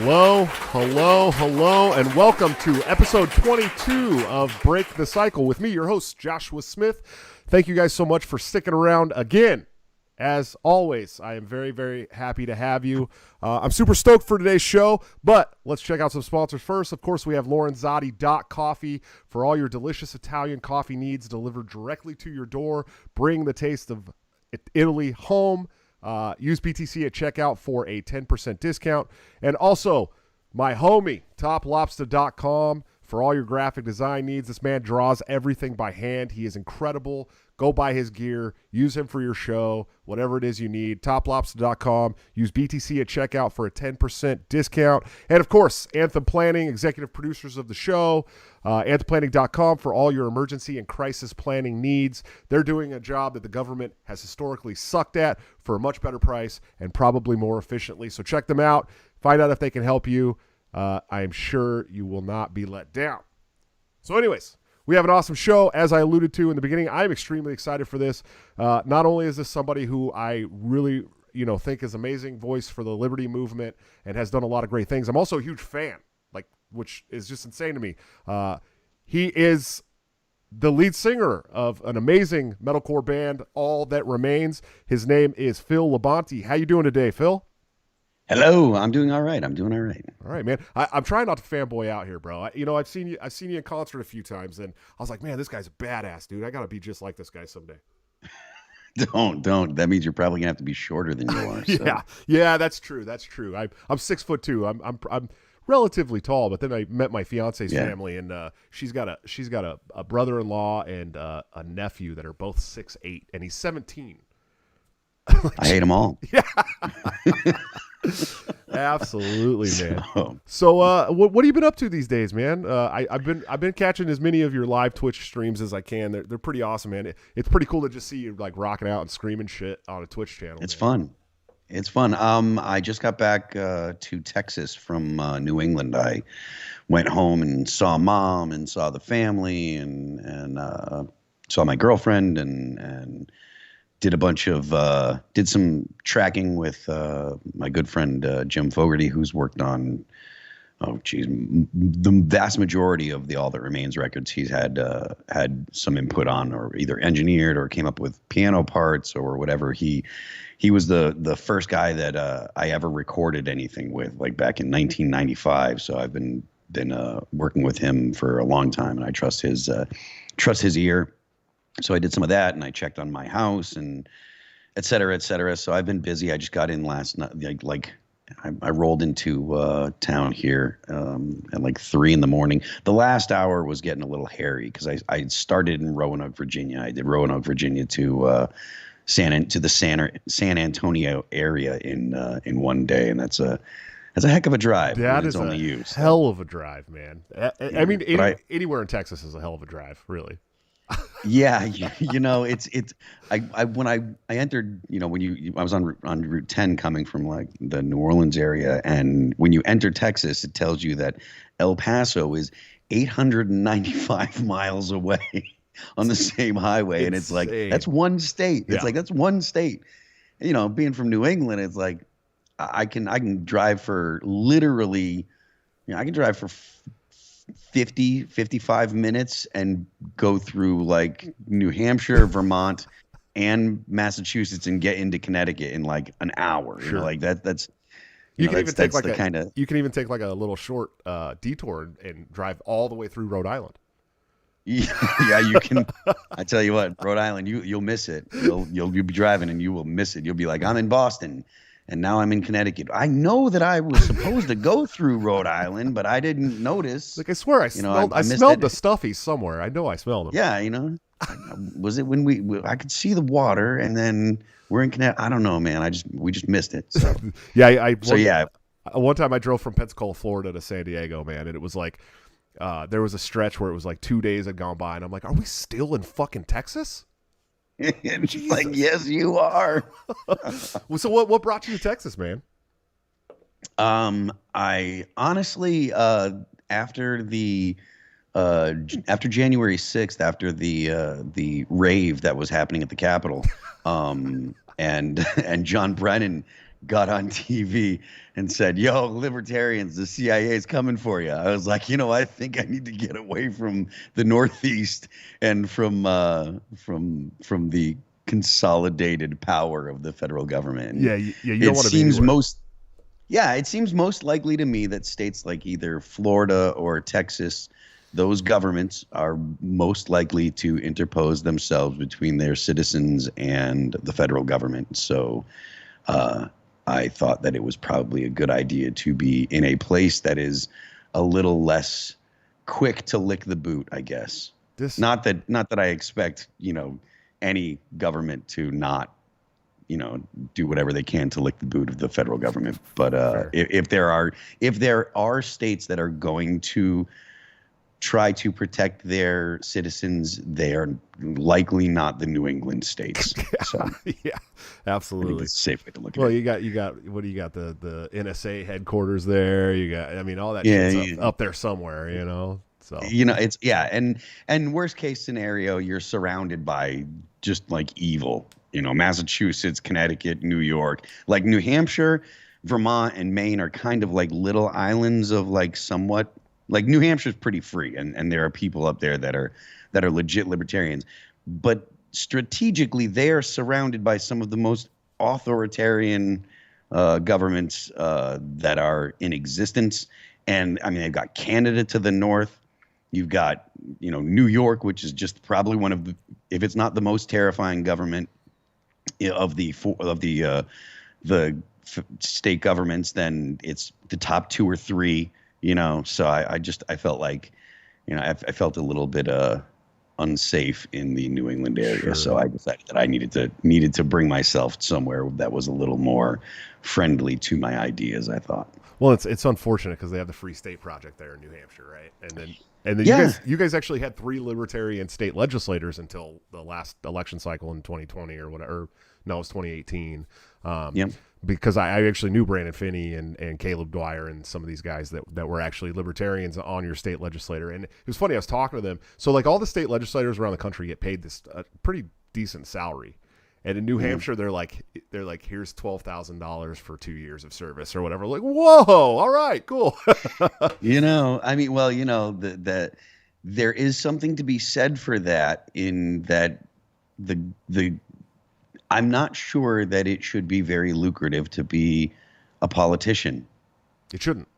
Hello, and welcome to episode 22 of Break the Cycle with me, your host, Joshua Smith. Thank you guys so much for sticking around again. As always, I am very, very happy to have you. I'm super stoked for today's show, but let's check out some sponsors first. Of course, we have Lorenzotti.coffee for all your delicious Italian coffee needs delivered directly to your door. Bring the taste of Italy home. Use BTC at checkout for a 10% discount. And also, my homie, toplobster.com for all your graphic design needs. This man draws everything by hand. He is incredible. Go buy his gear. Use him for your show, whatever it is you need. Toplobster.com. Use BTC at checkout for a 10% discount. And, of course, Anthem Planning, executive producers of the show. AnthemPlanning.com for all your emergency and crisis planning needs. They're doing a job that the government has historically sucked at for a much better price and probably more efficiently. So check them out. Find out if they can help you. I am sure you will not be let down. So anyways, we have an awesome show. As I alluded to in the beginning, I'm extremely excited for this. Not only is this somebody who I really, think is amazing voice for the liberty movement and has done a lot of great things, I'm also a huge fan, which is just insane to me. He is the lead singer of an amazing metalcore band, All That Remains. His name is Phil Labonte. How you doing today, Phil? Hello, I'm doing all right. All right, man. I'm trying not to fanboy out here, bro. I've seen you in concert a few times, and I was like, man, this guy's a badass, dude. I gotta be just like this guy someday. Don't. That means you're probably gonna have to be shorter than you are. So. Yeah, that's true. I'm 6'2". I'm relatively tall, but then I met my fiance's family, and she's got a brother-in-law and a nephew that are both 6'8", and he's 17. I hate them all. Yeah. Absolutely, man. So what have you been up to these days, man? I've been catching as many of your live Twitch streams as I can. They're pretty awesome, man. It's pretty cool to just see you like rocking out and screaming shit on a Twitch channel. It's fun. I just got back to Texas from New England. I went home and saw mom and saw the family and saw my girlfriend and did did some tracking with my good friend Jim Fogarty, who's worked on the vast majority of the All That Remains records. He's had some input on, or either engineered or came up with piano parts or whatever. He was the first guy that I ever recorded anything with, like back in 1995. So I've been working with him for a long time, and I trust his ear. So I did some of that, and I checked on my house, and et cetera, et cetera. So I've been busy. I just got in last night. I rolled into town here at like 3 a.m. The last hour was getting a little hairy because I started in Roanoke, Virginia. I did Roanoke, Virginia to the San Antonio area in one day, and that's a heck of a drive. That is a hell of a drive, man. I mean, anywhere in Texas is a hell of a drive, really. Yeah, it's when I entered, I was on Route 10 coming from like the New Orleans area, and when you enter Texas, it tells you that El Paso is 895 miles away on the same highway, and it's like that's one state. It's like that's one state. Being from New England, it's like I can drive for literally, I can drive for 55 minutes and go through like New Hampshire, Vermont, and Massachusetts and get into Connecticut in like an hour. Sure. Like that's you can even take like a little short detour and drive all the way through Rhode Island. Yeah, you can. I tell you what, Rhode Island, you'll miss it. You'll be driving and you will miss it. You'll be like, I'm in Boston. And now I'm in Connecticut. I know that I was supposed to go through Rhode Island, but I didn't notice. Like I swear, I smelled the stuffies somewhere. I know I smelled them. Yeah, was it when I could see the water, and then we're in Connecticut? I don't know, man. we just missed it. So. One time I drove from Pensacola, Florida to San Diego, man, and it was like there was a stretch where it was like 2 days had gone by, and I'm like, are we still in fucking Texas? Like, yes, you are. So what brought you to Texas, man? I honestly, after January 6th, after the rave that was happening at the Capitol, and John Brennan got on TV and said, "Yo, libertarians, the CIA is coming for you." I was like, I think I need to get away from the Northeast and from the consolidated power of the federal government. Yeah, you don't want to be anywhere. It seems most likely to me that states like either Florida or Texas, those governments are most likely to interpose themselves between their citizens and the federal government. So I thought that it was probably a good idea to be in a place that is a little less quick to lick the boot, I guess. Not that I expect, any government to not, do whatever they can to lick the boot of the federal government. But if there are states that are going to try to protect their citizens, they are likely not the New England states. So yeah, absolutely. I think it's a safe way to look at it. Well, you got what do you got? The NSA headquarters there. You got, all that shit's up there somewhere, So it's and worst case scenario, you're surrounded by just like evil. Massachusetts, Connecticut, New York, like New Hampshire, Vermont, and Maine are kind of like little islands of like somewhat. Like New Hampshire's pretty free, and there are people up there that are legit libertarians, but strategically they are surrounded by some of the most authoritarian governments that are in existence. And they've got Canada to the north. You've got New York, which is just probably one of the, if it's not the most terrifying government of the state governments, then it's the top 2 or 3. So I felt like, I felt a little bit unsafe in the New England area. Sure. So I decided that I needed to bring myself somewhere that was a little more friendly to my ideas, I thought. Well, it's unfortunate because they have the Free State Project there in New Hampshire, right? And then you guys actually had 3 libertarian state legislators until the last election cycle in 2020 or whatever. No, it was 2018. Because I actually knew Brandon Finney and Caleb Dwyer and some of these guys that were actually libertarians on your state legislator. And it was funny, I was talking to them. So like all the state legislators around the country get paid this pretty decent salary. And in New Hampshire, they're like, here's $12,000 for 2 years of service or whatever. Like, whoa, all right, cool. That there is something to be said for that, in that the I'm not sure that it should be very lucrative to be a politician. It shouldn't.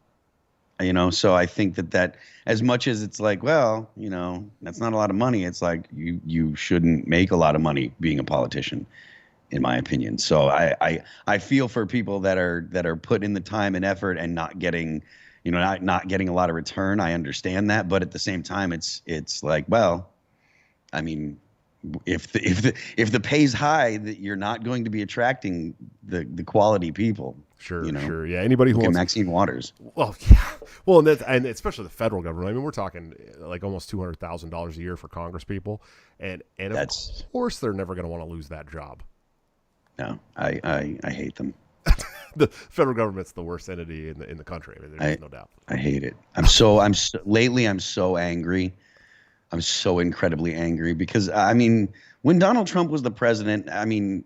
So I think that as much as it's like, well, that's not a lot of money. It's like you shouldn't make a lot of money being a politician, in my opinion. So I feel for people that are put in the time and effort and not getting, not getting a lot of return. I understand that, but at the same time, it's like, well, if the pay's high, that you're not going to be attracting the quality people. Sure. Yeah. Anybody who wants Maxine Waters. Well, yeah. Well, and especially the federal government. We're talking like almost $200,000 a year for Congress people, and of course they're never going to want to lose that job. No, I hate them. The federal government's the worst entity in the country. There's no doubt. I hate it. Lately I'm so angry. I'm so incredibly angry because when Donald Trump was the president,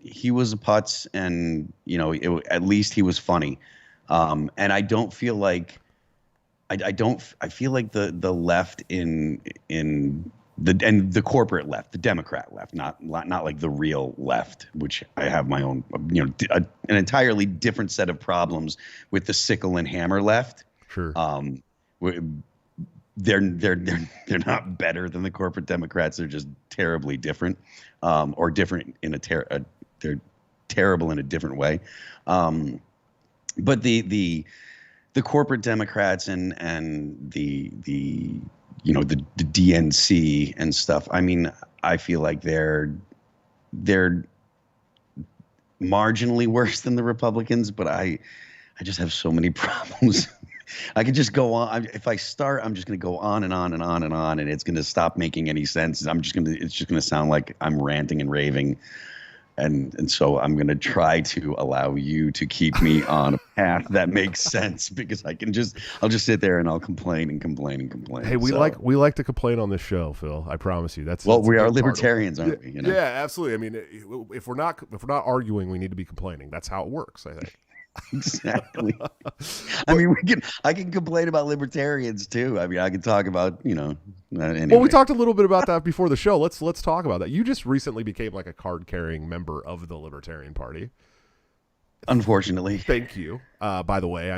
he was a putz, and at least he was funny. And I don't feel like I feel like the left in the corporate left, the Democrat left, not like the real left, which I have my own, an entirely different set of problems with the sickle and hammer left. Sure. They're not better than the corporate Democrats. They're just terribly different, or different in they're terrible in a different way. But the corporate Democrats and the DNC and stuff. I feel like they're marginally worse than the Republicans, but I just have so many problems. I could just go on. If I start, I'm just going to go on and on and on and on, and it's going to stop making any sense. It's just going to sound like I'm ranting and raving. And so I'm going to try to allow you to keep me on a path that makes sense, because I'll just sit there and I'll complain and complain and complain. Hey, we like to complain on this show, Phil. I promise you. We are libertarians, aren't we? Yeah, absolutely. If we're not arguing, we need to be complaining. That's how it works, I think. Exactly. I mean, I can complain about libertarians too. I mean, I can talk about, anyway. Well, we talked a little bit about that before the show. Let's talk about that. You just recently became like a card-carrying member of the Libertarian Party. Unfortunately. Thank you. By the way,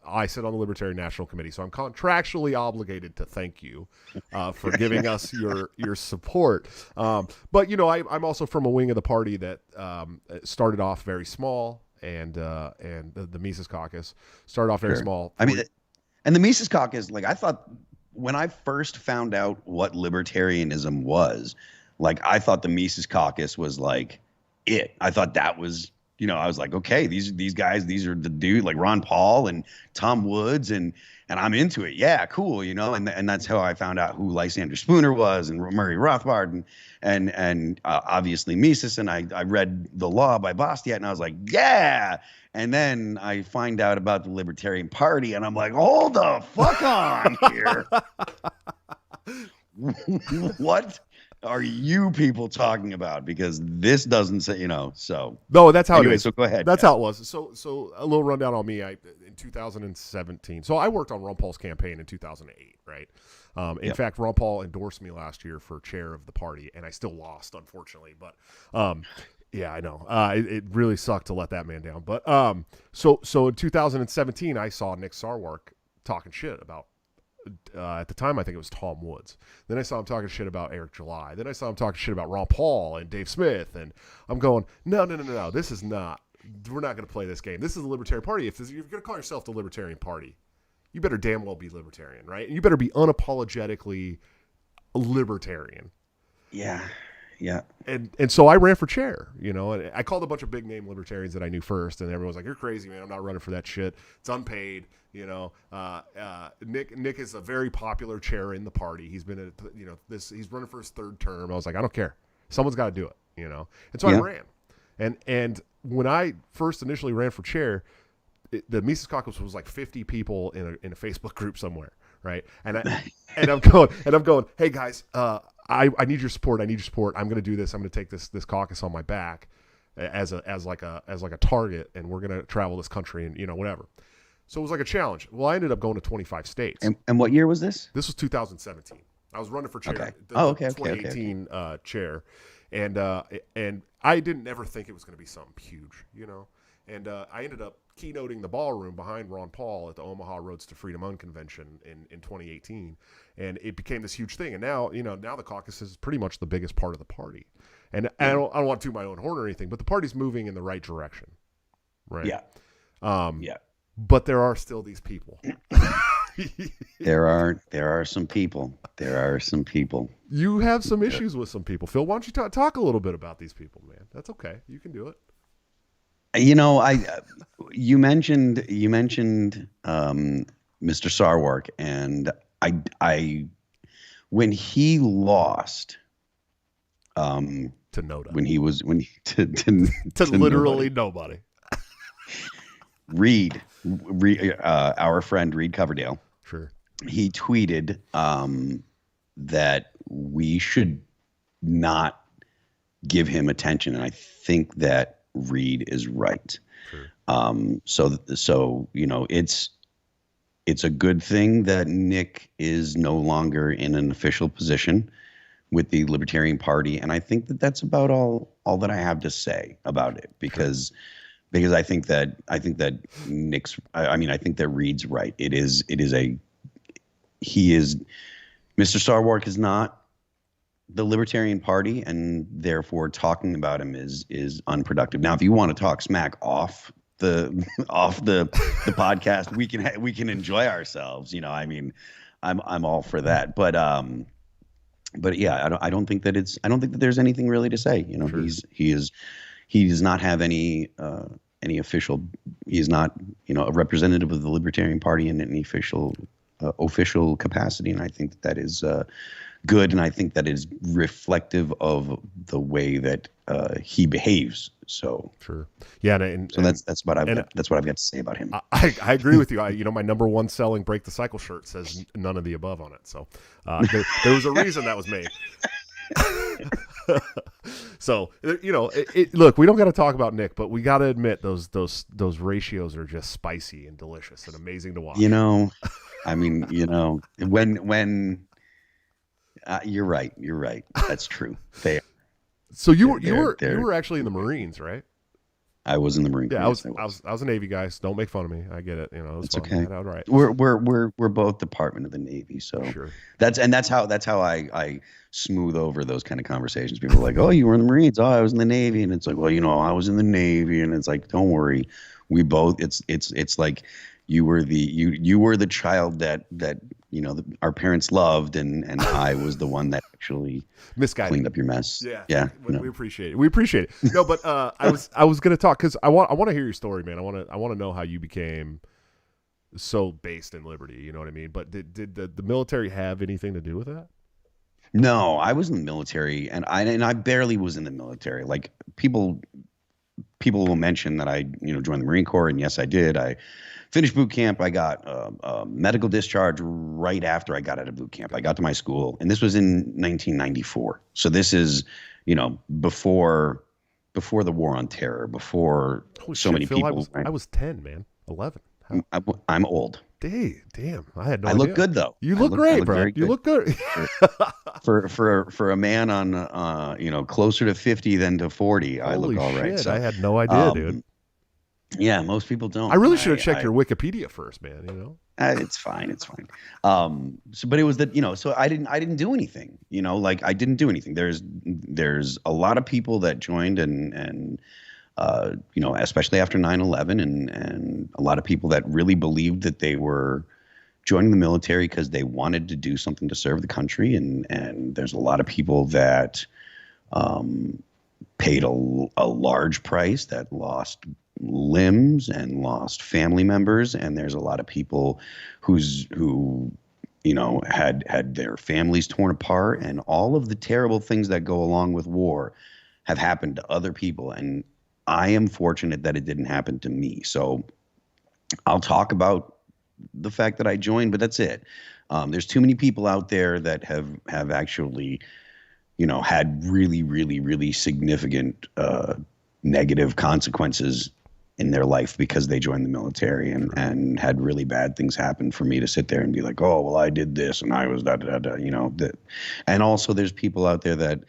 I sit on the Libertarian National Committee, so I'm contractually obligated to thank you for giving us your support. But I'm also from a wing of the party that started off very small, and the Mises Caucus started off very small. I mean, and the Mises Caucus, like I thought when I first found out what libertarianism was, like I thought the Mises Caucus was like it. I thought that was. I was like, okay, these guys, these are the dude like Ron Paul and Tom Woods, and I'm into it. Yeah, cool, and that's how I found out who Lysander Spooner was and Murray Rothbard and obviously Mises, and I read The Law by Bastiat, and I was like, yeah. And then I find out about the Libertarian Party, and I'm like, hold the fuck on here. What are you people talking about? Because this doesn't say, so. No, that's how anyway, it is. So go ahead. That's how it was. So a little rundown on me. In 2017. So I worked on Ron Paul's campaign in 2008, right? In fact, Ron Paul endorsed me last year for chair of the party, and I still lost, unfortunately. But yeah, I know. It really sucked to let that man down. But so in 2017, I saw Nick Sarwark talking shit about. At the time, I think it was Tom Woods. Then I saw him talking shit about Eric July. Then I saw him talking shit about Ron Paul and Dave Smith. And I'm going, no. This is not. We're not going to play this game. This is the Libertarian Party. If you're going to call yourself the Libertarian Party, you better damn well be libertarian, right? And you better be unapologetically libertarian. Yeah. Yeah. And so I ran for chair, and I called a bunch of big name libertarians that I knew first, and everyone was like, "You're crazy, man. I'm not running for that shit. It's unpaid." Nick is a very popular chair in the party. He's been he's running for his third term. I was like, I don't care. Someone's got to do it, And so I ran. And when I first initially ran for chair, the Mises Caucus was like 50 people in a Facebook group somewhere, right? And I'm going, hey guys, I need your support. I'm going to do this. I'm going to take this caucus on my back as like a target, and we're going to travel this country and whatever. So it was like a challenge. Well, I ended up going to 25 states. And what year was this? This was 2017. I was running for chair. Okay. The 2018 chair, and I didn't ever think it was going to be something huge, And I ended up keynoting the ballroom behind Ron Paul at the Omaha Roads to Freedom Convention in 2018, and it became this huge thing. And now the caucus is pretty much the biggest part of the party. And I don't want to toot my own horn or anything, but the party's moving in the right direction, right? Yeah. Yeah. But there are still these people. There are some people. There are some people. You have some issues with some people, Phil. Why don't you talk a little bit about these people, man? That's okay. You can do it. You mentioned Mr. Sarwark, and I when he lost to Noda, to literally nobody. Reed, our friend Reed Coverdale, sure, he tweeted that we should not give him attention, and I think that Reed is right. Sure. So it's a good thing that Nick is no longer in an official position with the Libertarian Party, and I think that that's about all that I have to say about it, because I think that Nick's. I think that Reed's right. Mr. Sarwark is not the Libertarian Party, and therefore talking about him is unproductive. Now, if you want to talk smack off the podcast, we can enjoy ourselves. I'm all for that. But yeah, I don't think that there's anything really to say. Sure. He does not have any official. He's not a representative of the Libertarian Party in any official capacity, and I think that is good, and I think that is reflective of the way that he behaves. So sure, yeah, that's what I've got to say about him. I agree with you. My number one selling Break the Cycle shirt says none of the above on it. So there was a reason that was made. So look, we don't got to talk about Nick, but we got to admit those ratios are just spicy and delicious and amazing to watch. I mean, when you're right. That's true. So you were actually in the Marines, right? I was in the Marine Corps. Yeah, I was a Navy guy. So don't make fun of me. I get it. It's okay. All right. We're both Department of the Navy, so sure. That's how I smooth over those kind of conversations. People are like, "Oh, you were in the Marines." "Oh, I was in the Navy," and it's like, "Well, I was in the Navy," and it's like, "Don't worry, we both." It's like you were the child that our parents loved, and I was the one that actually misguided, cleaned up your mess. Yeah. We appreciate it. No, but I was going to talk because I want to hear your story, man. I want to know how you became so based in liberty. You know what I mean? But did the military have anything to do with that? No, I was in the military, and I barely was in the military. Like people will mention that I joined the Marine Corps, and yes, I did. I finished boot camp. I got a medical discharge right after I got out of boot camp. I got to my school, and this was in 1994. So this is, before the war on terror, before many Phil, people. I was 10, man, 11. I'm old. Damn, I had no I idea. look good though. You look great, bro. You look good. for a man on closer to 50 than to 40. I look all right. So, I had no idea, dude. Yeah, most people don't. I really should have checked your Wikipedia first, man. It's fine. But it was that, so I didn't do anything, like I didn't do anything. There's a lot of people that joined and especially after 9/11 and a lot of people that really believed that they were joining the military because they wanted to do something to serve the country. And there's a lot of people that paid a large price, that lost limbs and lost family members, and there's a lot of people who had their families torn apart, and all of the terrible things that go along with war have happened to other people, and I am fortunate that it didn't happen to me. So I'll talk about the fact that I joined, but that's it. There's too many people out there that have actually had really, really, really significant negative consequences in their life because they joined the military and had really bad things happen. For me to sit there and be like, "Oh, well, I did this and I was da da da," and also there's people out there that,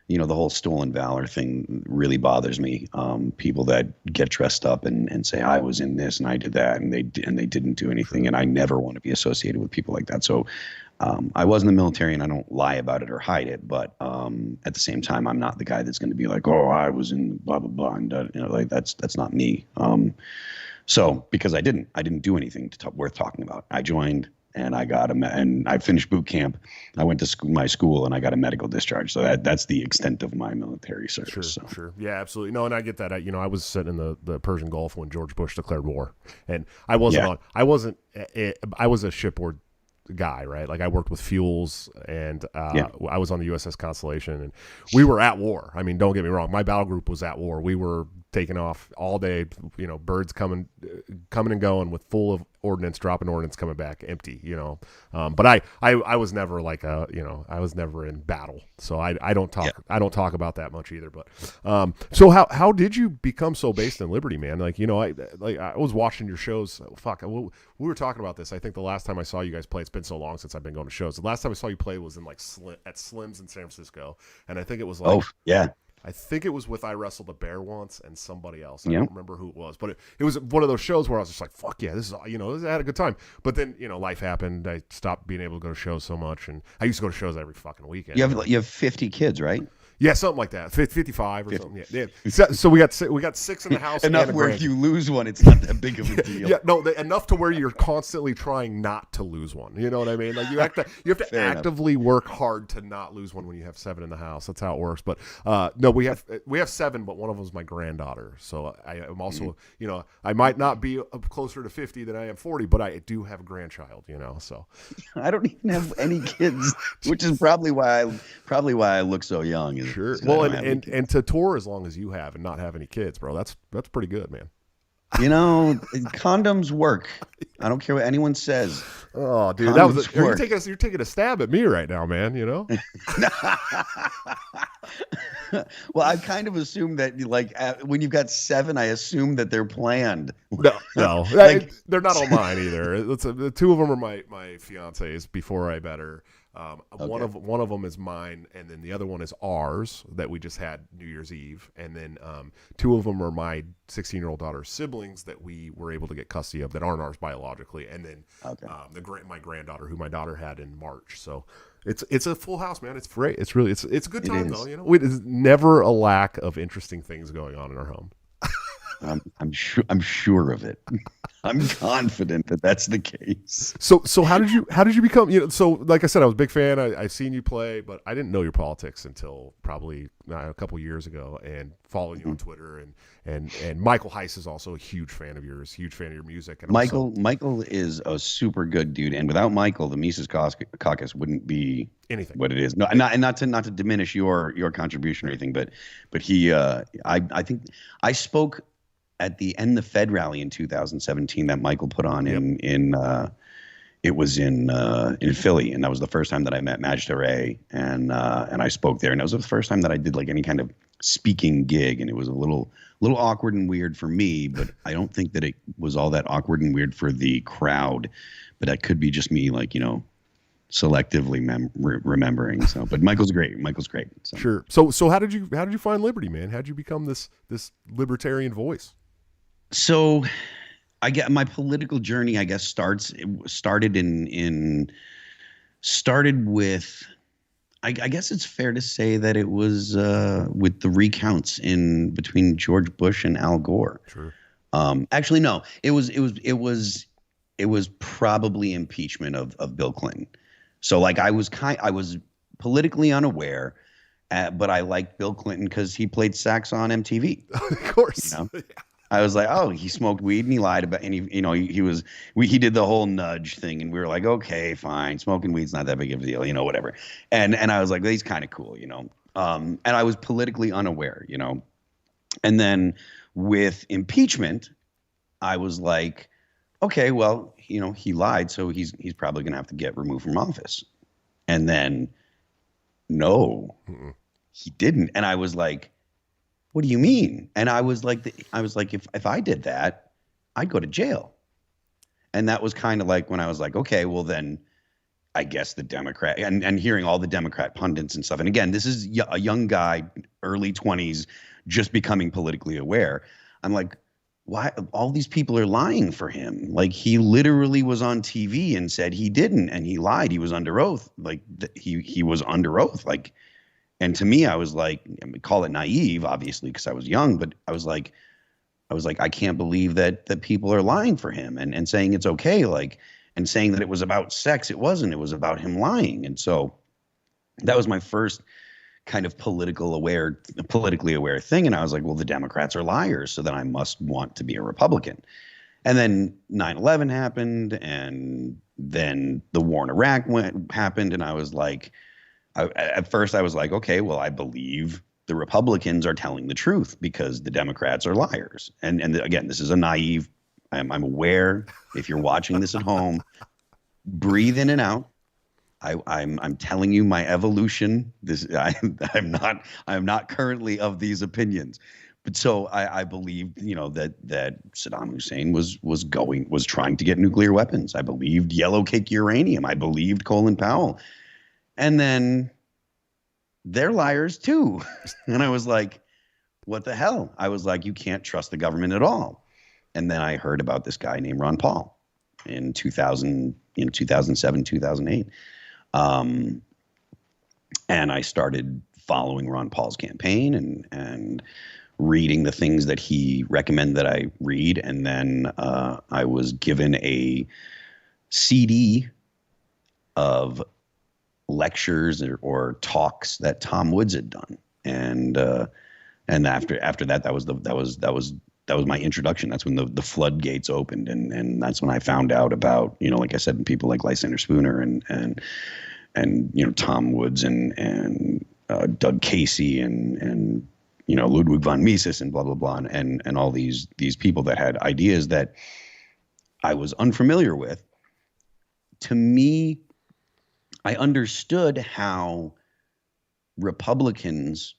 the whole stolen valor thing really bothers me. People that get dressed up and say, "I was in this and I did that," and they didn't do anything. And I never want to be associated with people like that. So I was in the military, and I don't lie about it or hide it. But at the same time, I'm not the guy that's going to be like, "Oh, I was in blah blah blah," and like that's not me. So because I didn't do anything worth talking about. I joined, and and I finished boot camp. I went to my school, and I got a medical discharge. So that's the extent of my military service. Sure. Yeah, absolutely. No, and I get that. I was sitting in the Persian Gulf when George Bush declared war, and I was a shipboard guy, right? Like I worked with fuels, and I was on the USS Constellation, and we were at war. I mean, don't get me wrong, my battle group was at war. We were taking off all day, birds coming and going with full of ordnance, dropping ordnance, coming back empty, but I was never like I was never in battle, so I don't talk about that much either. But so how did you become so based in liberty, man? I was watching your shows. We were talking about this. I think the last time I saw you guys play, it's been so long since I've been going to shows. The last time I saw you play was in at Slim's in San Francisco, and I think it was I think it was with I Wrestled a Bear once and somebody else. I don't remember who it was, but it was one of those shows where I was just like, "Fuck yeah, this is I had a good time." But then life happened. I stopped being able to go to shows so much, and I used to go to shows every fucking weekend. You have 50 kids, right? Yeah, something like that. 55 or 50. Something. Yeah. So we got 6 in the house. Enough where if you lose one, it's not that big of a deal. Yeah, no, enough to where you're constantly trying not to lose one. You know what I mean? Like you have to actively work hard to not lose one when you have 7 in the house. That's how it works. But no, we have 7, but one of them is my granddaughter. So I am also, I might not be closer to 50 than I am 40, but I do have a grandchild. So I don't even have any kids, which is probably why I look so young. Sure. Well, and to tour as long as you have and not have any kids, bro, that's pretty good, man. Condoms work. I don't care what anyone says. Oh, dude, Condoms you're taking a stab at me right now, man. Well, I kind of assume that, like, when you've got 7, I assume that they're planned. No, Like, they're not all mine either. The 2 of them are my fiance's before I met her. okay. One of them is mine, and then the other one is ours that we just had New Year's Eve, and then 2 of them are my 16-year-old daughter's siblings that we were able to get custody of that aren't ours biologically, and then my granddaughter who my daughter had in March. So it's a full house, man. It's great. It's a good time though. There's never a lack of interesting things going on in our home. I'm sure of it. I'm confident that that's the case. So how did you become, so like I said, I was a big fan. I seen you play, but I didn't know your politics until probably a couple years ago, and following you on Twitter, and Michael Heiss is also a huge fan of yours, huge fan of your music. And Michael is a super good dude, and without Michael, the Mises Caucus wouldn't be anything what it is. No, not to diminish your contribution or anything, but he I think I spoke at the End the Fed rally in 2017 that Michael put on it was in Philly, and that was the first time that I met Magister Ray, and I spoke there, and it was the first time that I did like any kind of speaking gig, and it was a little awkward and weird for me, but I don't think that it was all that awkward and weird for the crowd, but that could be just me, like, selectively remembering. So, but Michael's great. So. Sure. So how did you find liberty, man? How did you become this libertarian voice? So, I get my political journey, I guess, started with, I guess it's fair to say that it was with the recounts in between George Bush and Al Gore. True. Actually, no, it was probably impeachment of Bill Clinton. So, like, I was politically unaware, but I liked Bill Clinton because he played sax on MTV. Of course. I was like, oh, he smoked weed and he lied about, and he did the whole nudge thing, and we were like, okay, fine, smoking weed's not that big of a deal, whatever. And I was like, he's kind of cool, and I was politically unaware, and then with impeachment, I was like, okay, well, he lied, so he's probably gonna have to get removed from office. And then, no, he didn't, and I was like, what do you mean? And I was like, if I did that, I'd go to jail. And that was kind of like when I was like, okay, well then I guess the Democrat, and hearing all the Democrat pundits and stuff. And again, this is a young guy, early 20s, just becoming politically aware. I'm like, why? All these people are lying for him. Like, he literally was on TV and said he didn't, and he lied. He was under oath. Like, he was under oath. Like, and to me, I was like, call it naive, obviously, because I was young, but I was like, I can't believe that people are lying for him and saying it's okay, like, and saying that it was about sex. It wasn't. It was about him lying. And so that was my first kind of politically aware thing. And I was like, well, the Democrats are liars, so then I must want to be a Republican. And then 9/11 happened, and then the war in Iraq happened, and I was like, at first I was like, okay, well, I believe the Republicans are telling the truth because the Democrats are liars. And again, this is a naive, I'm aware, if you're watching this at home, breathe in and out. I'm telling you my evolution. I'm not currently of these opinions. But so I believed, that Saddam Hussein was trying to get nuclear weapons. I believed yellow cake uranium. I believed Colin Powell. And then they're liars too. And I was like, what the hell? I was like, you can't trust the government at all. And then I heard about this guy named Ron Paul in 2007, 2008. And I started following Ron Paul's campaign and reading the things that he recommended that I read. And then I was given a CD of lectures or talks that Tom Woods had done, and after that was my introduction. That's when the floodgates opened, and that's when I found out about, like I said, people like Lysander Spooner and Tom Woods and Doug Casey and Ludwig von Mises and blah blah blah, and all these people that had ideas that I was unfamiliar with. To me, I understood how Republicans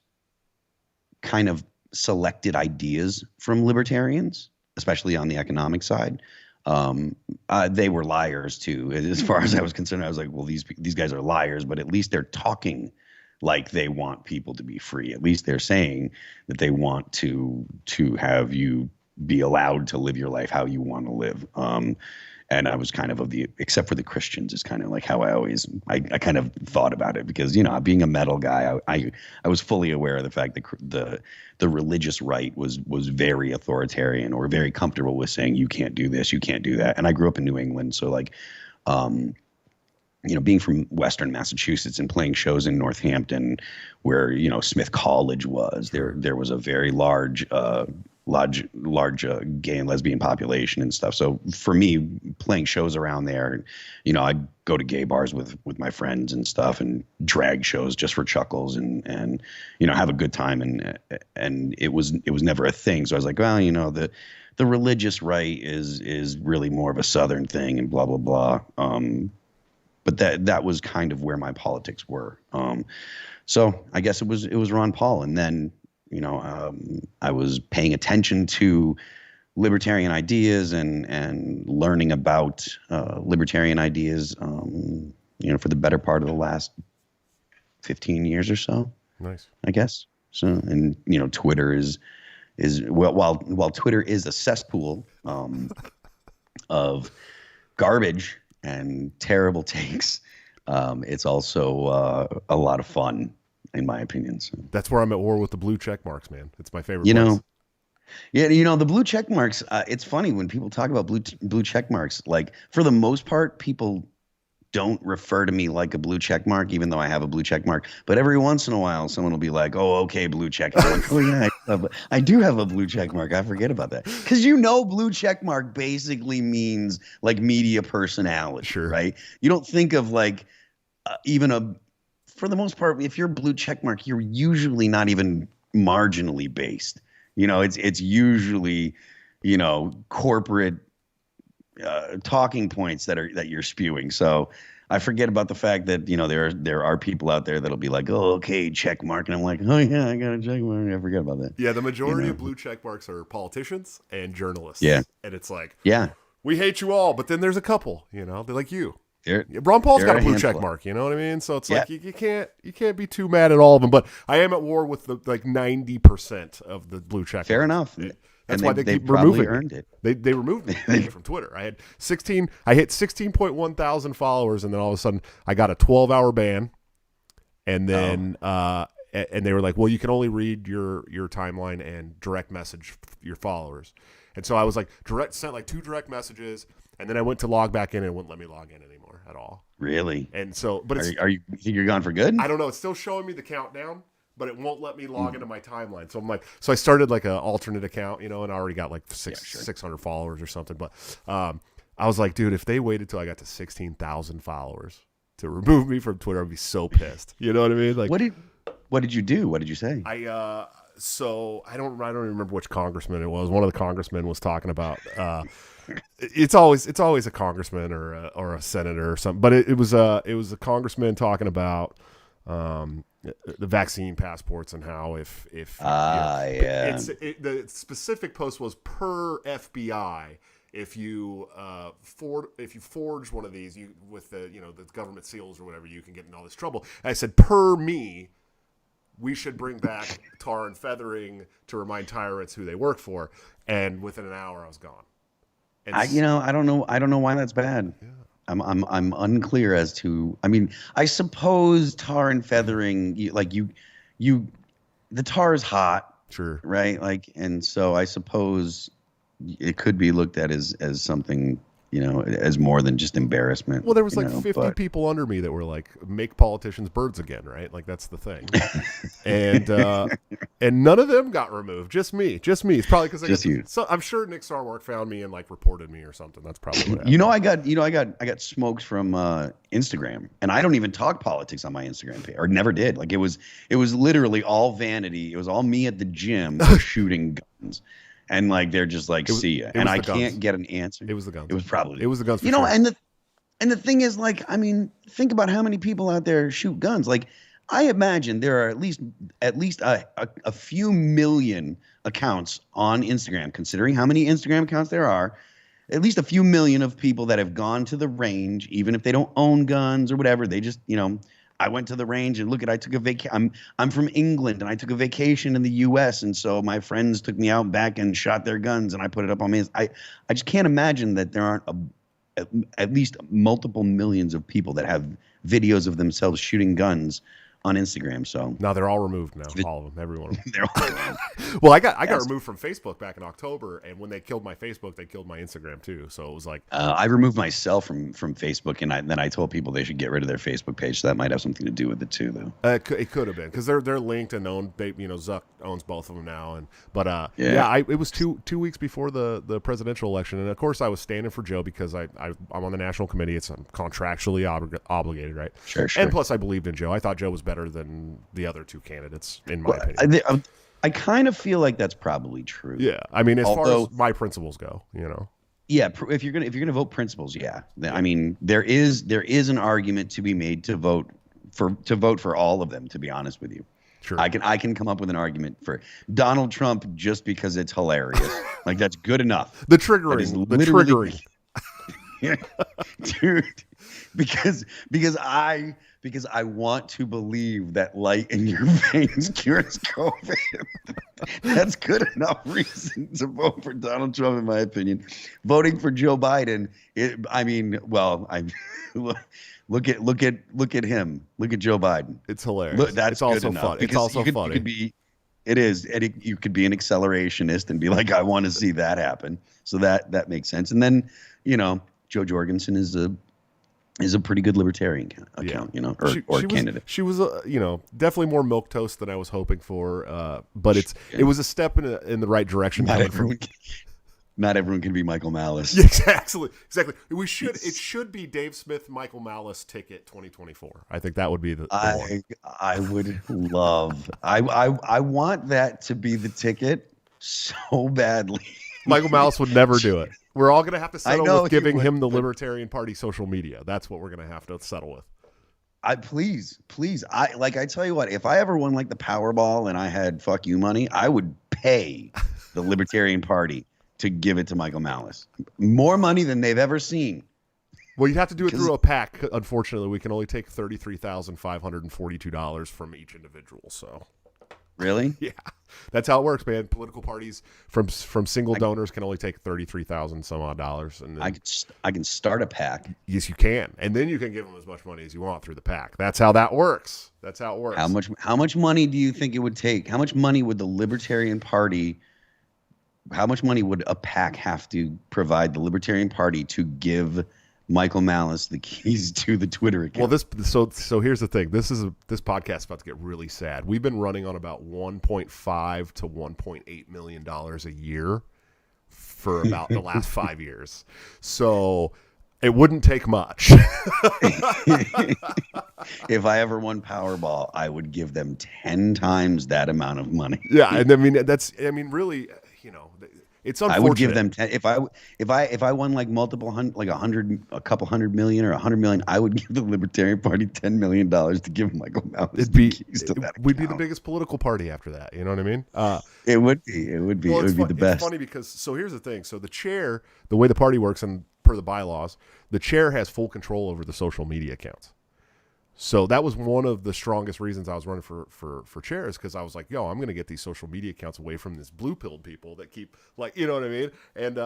kind of selected ideas from libertarians, especially on the economic side. They were liars too. As far as I was concerned, I was like, well, these guys are liars, but at least they're talking like they want people to be free. At least they're saying that they want to have you be allowed to live your life how you want to live. And I was kind of except for the Christians, is kind of like how I kind of thought about it, because, being a metal guy, I was fully aware of the fact that the religious right was very authoritarian, or very comfortable with saying, you can't do this, you can't do that. And I grew up in New England. So like, being from Western Massachusetts and playing shows in Northampton where, Smith College was, there was a very large gay and lesbian population and stuff. So for me, playing shows around there, I'd go to gay bars with my friends and stuff, and drag shows just for chuckles and have a good time. And it was never a thing. So I was like, well, the religious right is really more of a Southern thing and blah, blah, blah. But that was kind of where my politics were. So I guess it was Ron Paul. And then, I was paying attention to libertarian ideas and learning about libertarian ideas, for the better part of the last 15 years or so. Nice, I guess. So, and Twitter is while Twitter is a cesspool of garbage and terrible takes, it's also a lot of fun, in my opinion. So. That's where I'm at war with the blue check marks, man. It's my favorite place. Yeah, the blue check marks, it's funny when people talk about blue check marks. Like, for the most part, people don't refer to me like a blue check mark, even though I have a blue check mark. But every once in a while, someone will be like, oh, okay, blue check. And I'm like, oh, yeah, I do have a blue check mark. I forget about that. Because blue check mark basically means like media personality, sure, right? You don't think of like for the most part, if you're blue check mark, you're usually not even marginally based. It's usually, corporate talking points that you're spewing. So I forget about the fact that, there are people out there that'll be like, oh, okay, check mark. And I'm like, oh yeah, I got a check mark. I forget about that. Yeah. The majority of blue check marks are politicians and journalists. Yeah. And it's like, yeah, we hate you all. But then there's a couple, they're like you. Ron Paul's got a blue check mark, you know what I mean? So it's like you can't be too mad at all of them. But I am at war with the 90% of the blue check. Fair enough. That's why they keep removing earned it. They removed me from Twitter. I hit 16.1 thousand followers, and then all of a sudden I got a 12-hour ban. And then and they were like, well, you can only read your timeline and direct message your followers. And so I was like, sent like 2 direct messages, and then I went to log back in, and it wouldn't let me log in anymore at all. Really? And so, but are you think you're gone for good? I don't know. It's still showing me the countdown, but it won't let me log into my timeline. So I'm like, I started like an alternate account, and I already got like 600 followers or something. But I was like, dude, if they waited till I got to 16,000 followers to remove me from Twitter, I'd be so pissed. You know what I mean? Like, what did you do? What did you say? So I don't remember which congressman it was. One of the congressmen was talking about. It's always a congressman or a senator or something. But it was a congressman talking about the vaccine passports and how if the specific post was per FBI. If you forge one of these, with the government seals or whatever, you can get in all this trouble. And I said, per me, we should bring back tar and feathering to remind tyrants who they work for. And within an hour, I was gone. And I don't know why that's bad. Yeah. I'm unclear as to. I mean, I suppose tar and feathering, the tar is hot, sure, right? Like, and so I suppose it could be looked at as something as more than just embarrassment. Well, there was like 50 people under me that were like, make politicians birds again, right? Like, that's the thing. and none of them got removed. Just me. It's probably because you. So I'm sure Nick Sarwark found me and like reported me or something. That's probably what happened. I got smokes from Instagram, and I don't even talk politics on my Instagram page, or never did. Like, it was literally all vanity. It was all me at the gym shooting guns. And like they're just like, see ya. And I can't get an answer. It was the guns. It was the guns. For sure. and the thing is, like, I mean, think about how many people out there shoot guns. Like, I imagine there are at least a few million accounts on Instagram, considering how many Instagram accounts there are. At least a few million of people that have gone to the range, even if they don't own guns or whatever. They just, I went to the range and I took a vacation. I'm from England and I took a vacation in the U.S. And so my friends took me out back and shot their guns and I put it up on me. I just can't imagine that there aren't at least multiple millions of people that have videos of themselves shooting guns on Instagram. So no, they're all removed now. All of them, every one of them. They're all removed. Well, I got removed from Facebook back in October, and when they killed my Facebook, they killed my Instagram too. So it was like I removed myself from Facebook, and then I told people they should get rid of their Facebook page. So that might have something to do with it too, though. It could have been because they're linked and owned. Zuck owns both of them now, it was two weeks before the presidential election, and of course I was standing for Joe because I'm on the national committee. It's contractually obligated, right? Sure. And plus, I believed in Joe. I thought Joe was better than the other two candidates, in my opinion. I kind of feel like that's probably true. Yeah, I mean, as far as my principles go, Yeah, if you're gonna vote principles, yeah. I mean, there is an argument to be made to vote for all of them. To be honest with you, sure. I can come up with an argument for Donald Trump just because it's hilarious. Like, that's good enough. The triggering. Yeah, dude. Because I want to believe that light in your veins cures COVID. That's good enough reason to vote for Donald Trump, in my opinion. Voting for Joe Biden, look at him. Look at Joe Biden. It's hilarious. That's also fun. It's also funny. It is. You could be an accelerationist and be like, I want to see that happen. So that makes sense. And then, Joe Jorgensen is a pretty good libertarian account, or candidate. She was, definitely more milquetoast than I was hoping for. But it was a step in the right direction. Not everyone can be Michael Malice. Yeah, exactly. It should be Dave Smith, Michael Malice ticket 2024. I think that would be the one. I would love. I want that to be the ticket so badly. Michael Malice would never do it. We're all going to have to settle with giving him the Libertarian Party social media. That's what we're going to have to settle with. Please. I tell you what, if I ever won like the Powerball and I had fuck you money, I would pay the Libertarian Party to give it to Michael Malice. More money than they've ever seen. Well, you'd have to do it through a PAC. Unfortunately, we can only take $33,542 from each individual. So. Really? Yeah, that's how it works, man. Political parties from single donors can only take $33,000 some odd dollars, and then, I can start a PAC. Yes, you can, and then you can give them as much money as you want through the PAC. That's how that works. How much money do you think it would take? How much money would the Libertarian Party? How much money would a PAC have to provide the Libertarian Party to give Michael Malice the keys to the Twitter account? Well, so here's the thing. This podcast is about to get really sad. We've been running on about $1.5 to $1.8 million a year for about the last 5 years. So it wouldn't take much. If I ever won Powerball, I would give them 10 times that amount of money. Yeah, and really, it's unfortunate. I would give them 10. If I won like multiple like a couple hundred million or 100 million, I would give the Libertarian Party $10 million to give Michael Malice the keys to that. We'd be the biggest political party after that. You know what I mean? It would be. It would be the best. It's funny because here's the thing. So the chair, the way the party works, and per the bylaws, the chair has full control over the social media accounts. So that was one of the strongest reasons I was running for chair, is because I was like, I'm going to get these social media accounts away from this blue-pilled people that keep, like, you know what I mean? And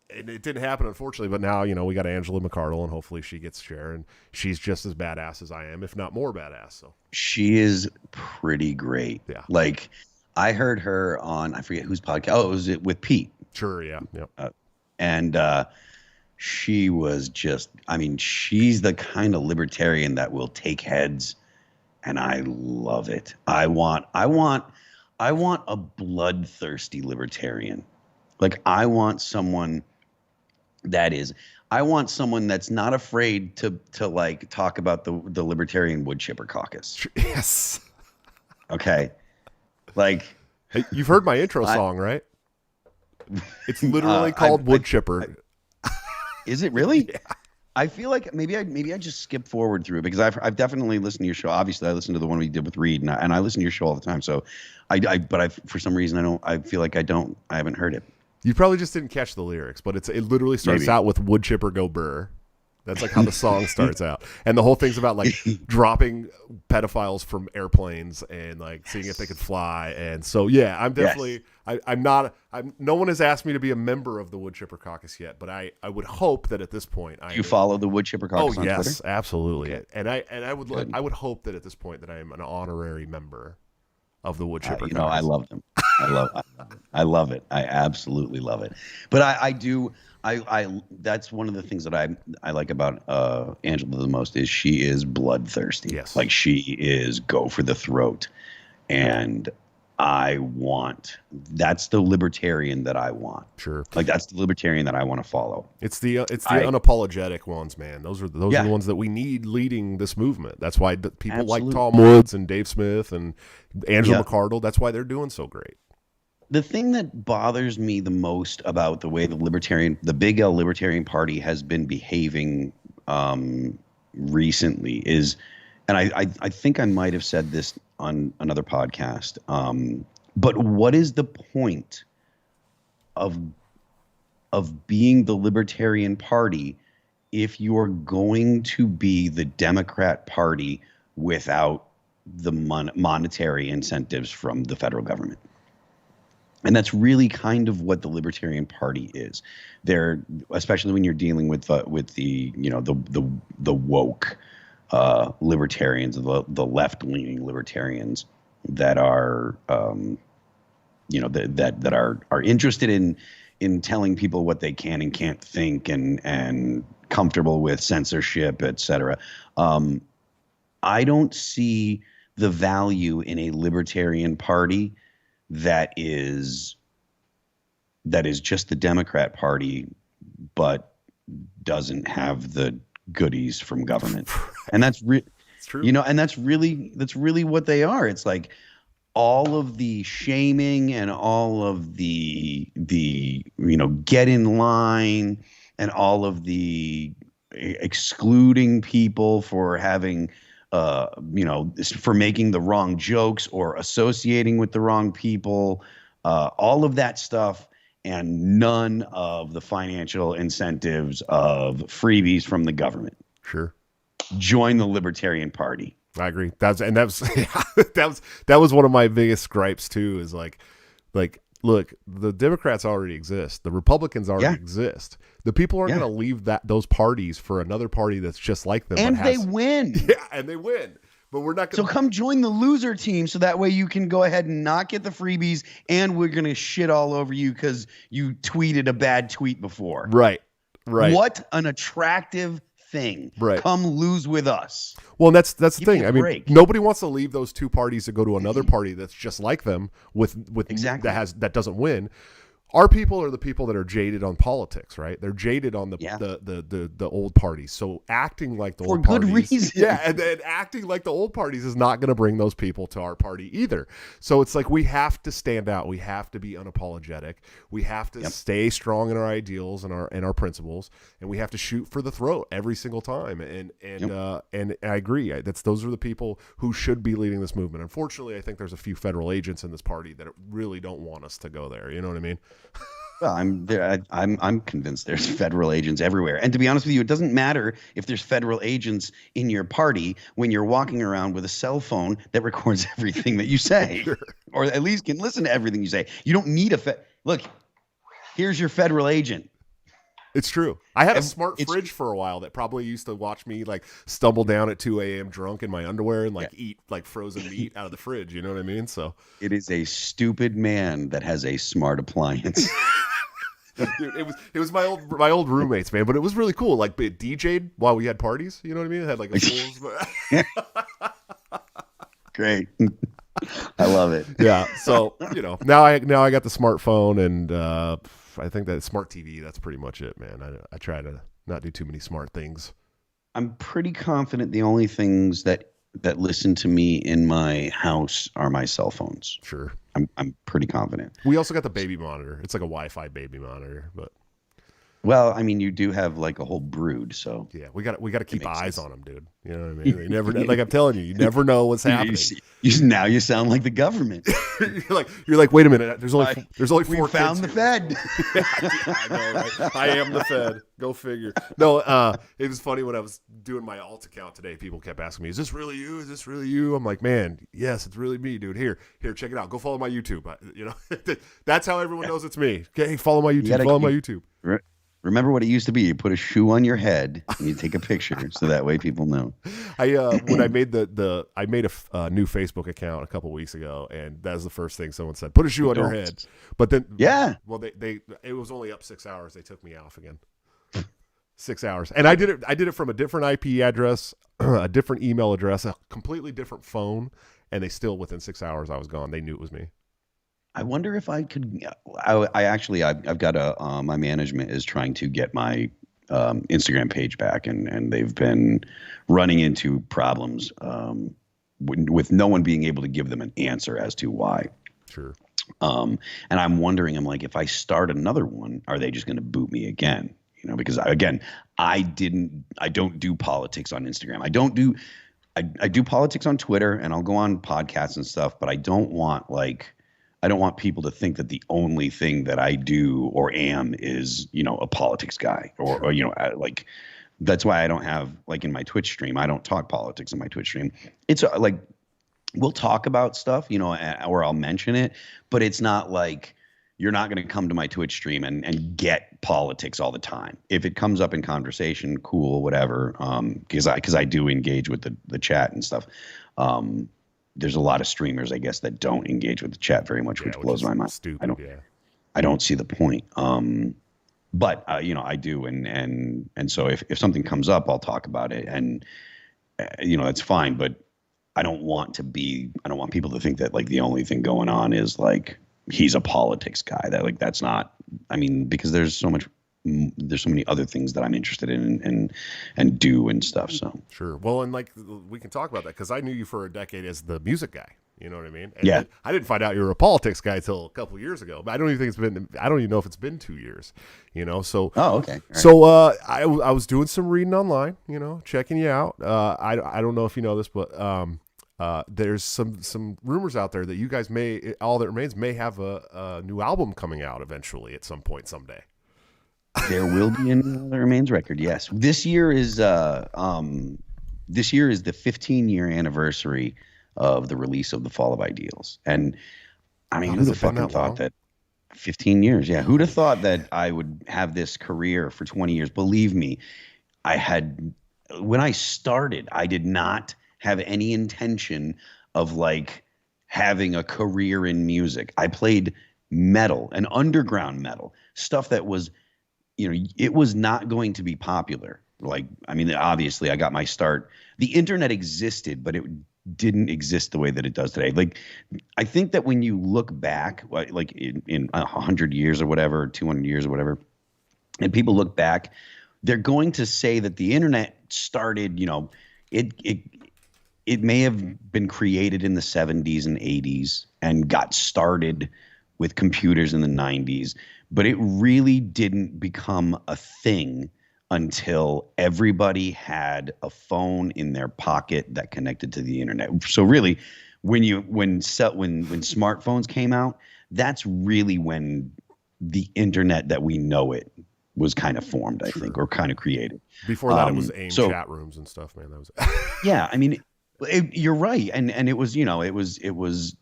it didn't happen, unfortunately, but now, we got Angela McArdle, and hopefully she gets chair, and she's just as badass as I am, if not more badass. So she is pretty great. Yeah. Like, I heard her on, I forget whose podcast. Oh, it was with Pete. Sure, yeah. she was just, I mean, she's the kind of libertarian that will take heads, and I love it. I want a bloodthirsty libertarian. Like, I want someone that's not afraid to like talk about the Libertarian Wood Chipper Caucus. Yes. Okay. Like, hey, you've heard my intro song, right? It's literally called Wood Chipper. Is it really? Yeah. I feel like maybe I just skip forward through it, because I've definitely listened to your show. Obviously, I listened to the one we did with Reed, and I listen to your show all the time. So but for some reason I feel like I haven't heard it. You probably just didn't catch the lyrics, but it literally starts out with Wood Chipper Go Burr. That's like how the song starts out. And the whole thing's about like dropping pedophiles from airplanes and like seeing if they could fly. And so, yeah, I'm definitely, no one has asked me to be a member of the Wood Chipper Caucus yet, but I would hope that at this point. You follow the Wood Chipper Caucus on Twitter? Yes, absolutely. Okay. And I would hope that at this point that I am an honorary member of the Wood Chipper Caucus. I love them. I love it. I absolutely love it. But I that's one of the things that I like about Angela the most, is she is bloodthirsty. Yes. Like, she is go for the throat. And that's the libertarian that I want. Sure. Like, that's the libertarian that I want to follow. It's the unapologetic ones, man. Those are the ones that we need leading this movement. That's why people like Tom Woods and Dave Smith and Angela McArdle. That's why they're doing so great. The thing that bothers me the most about the way the Big L Libertarian Party has been behaving recently is, and I think I might have said this on another podcast, but what is the point of being the Libertarian Party if you're going to be the Democrat Party without the monetary incentives from the federal government? And that's really kind of what the Libertarian Party is. They're, especially when you're dealing with the woke libertarians, the left-leaning libertarians that are that are interested in telling people what they can and can't think, and comfortable with censorship, etc. I don't see the value in a Libertarian Party that is just the Democrat Party, but doesn't have the goodies from government. And that's true. And that's really what they are. It's like all of the shaming and all of the get in line and all of the excluding people for having for making the wrong jokes or associating with the wrong people, all of that stuff, and none of the financial incentives of freebies from the government. Sure. Join the Libertarian Party. I agree. That was one of my biggest gripes too, is like, look, the Democrats already exist. The Republicans already exist. The people aren't going to leave those parties for another party that's just like them. And they win. Yeah, and they win. But we're not going to. So come join the loser team, so that way you can go ahead and not get the freebies, and we're going to shit all over you because you tweeted a bad tweet before. Right. What an attractive thing. Right. Come lose with us. Well, that's the thing. I mean, break. Nobody wants to leave those two parties to go to another party that's just like them with Exactly. that doesn't win. Our people are the people that are jaded on politics, right? They're jaded on the old parties. So acting like the old parties, for good reason. Yeah, and then acting like the old parties is not going to bring those people to our party either. So it's like we have to stand out. We have to be unapologetic. We have to stay strong in our ideals and our principles, and we have to shoot for the throat every single time. And I agree. Those are the people who should be leading this movement. Unfortunately, I think there's a few federal agents in this party that really don't want us to go there. You know what I mean? Well, I'm convinced there's federal agents everywhere. And to be honest with you, it doesn't matter if there's federal agents in your party when you're walking around with a cell phone that records everything that you say, or at least can listen to everything you say. You don't need look, here's your federal agent. It's true. I had a smart fridge for a while that probably used to watch me like stumble down at 2 a.m. drunk in my underwear and eat like frozen meat out of the fridge. You know what I mean? So it is a stupid man that has a smart appliance. Dude, it was my old roommates, man, but it was really cool. Like it DJ'd while we had parties. You know what I mean? It had like a fool's. Great. I love it. Yeah. So now I got the smartphone and I think that smart TV. That's pretty much it, man. I try to not do too many smart things. I'm pretty confident the only things that listen to me in my house are my cell phones. Sure. I'm pretty confident. We also got the baby monitor. It's like a Wi-Fi baby monitor, but well, I mean, you do have like a whole brood, so yeah, we got to keep eyes sense. on them, dude. You know what I mean? You never, like I'm telling you, you never know what's happening. Now you sound like the government. you're like, wait a minute. There's only four. We found the Fed. I know, right? I am the Fed. Go figure. No, it was funny when I was doing my alt account today. People kept asking me, "Is this really you? Is this really you?" I'm like, "Man, yes, it's really me, dude. Here, check it out. Go follow my YouTube. That's how everyone knows it's me. Okay, follow my YouTube. Follow my YouTube." Remember what it used to be? You put a shoe on your head and you take a picture, so that way people know. When I made I made a new Facebook account a couple weeks ago, and that was the first thing someone said: "Put a shoe on your head." But then, well, it was only up 6 hours. They took me off again. 6 hours, and I did it from a different IP address, a different email address, a completely different phone, and they still within 6 hours I was gone. They knew it was me. I wonder if I could. I've got my management is trying to get my Instagram page back, and they've been running into problems with no one being able to give them an answer as to why. Sure. And I'm wondering, I'm like, if I start another one, are they just going to boot me again? Because again, I don't do politics on Instagram. I do politics on Twitter, and I'll go on podcasts and stuff, but I don't want people to think that the only thing that I do or am is, a politics guy or like, that's why I don't have, like, in my Twitch stream, I don't talk politics in my Twitch stream. It's like, we'll talk about stuff, or I'll mention it, but it's not like, you're not going to come to my Twitch stream and get politics all the time. If it comes up in conversation, cool, whatever. Because I do engage with the chat and stuff. There's a lot of streamers, I guess, that don't engage with the chat very much, which blows my mind. Stupid, I don't see the point. But I do, and so if something comes up, I'll talk about it, and that's fine. But I don't want people to think that, like, the only thing going on is, like, he's a politics guy. That's not. I mean, because there's so many other things that I'm interested in and do and stuff. So sure. Well, and like we can talk about that because I knew you for a decade as the music guy. You know what I mean? And yeah. I didn't find out you were a politics guy till a couple of years ago. But I don't even know if it's been 2 years. So. Oh, okay. Right. So I was doing some reading online. Checking you out. I don't know if you know this, but there's some rumors out there that you guys All That Remains may have a new album coming out eventually at some point someday. There will be a new All That Remains record. Yes, this year is the 15-year anniversary of the release of The Fall of Ideals, and I mean, who'd have fucking thought that? 15 years, yeah. Who'd have thought that I would have this career for 20 years? Believe me, when I started, I did not have any intention of, like, having a career in music. I played metal and underground metal, stuff that was, it was not going to be popular. Like, I mean, obviously I got my start. The internet existed, but it didn't exist the way that it does today. Like, I think that when you look back, like in 100 years or whatever, 200 years or whatever, and people look back, they're going to say that the internet started, it may have been created in the 70s and 80s and got started with computers in the 90s, but it really didn't become a thing until everybody had a phone in their pocket that connected to the internet. So really, when smartphones came out, that's really when the internet that we know it was kind of formed, I think, or kind of created. Before that, it was AIM chat rooms and stuff, man. That was yeah. I mean, you're right, and it was, it was.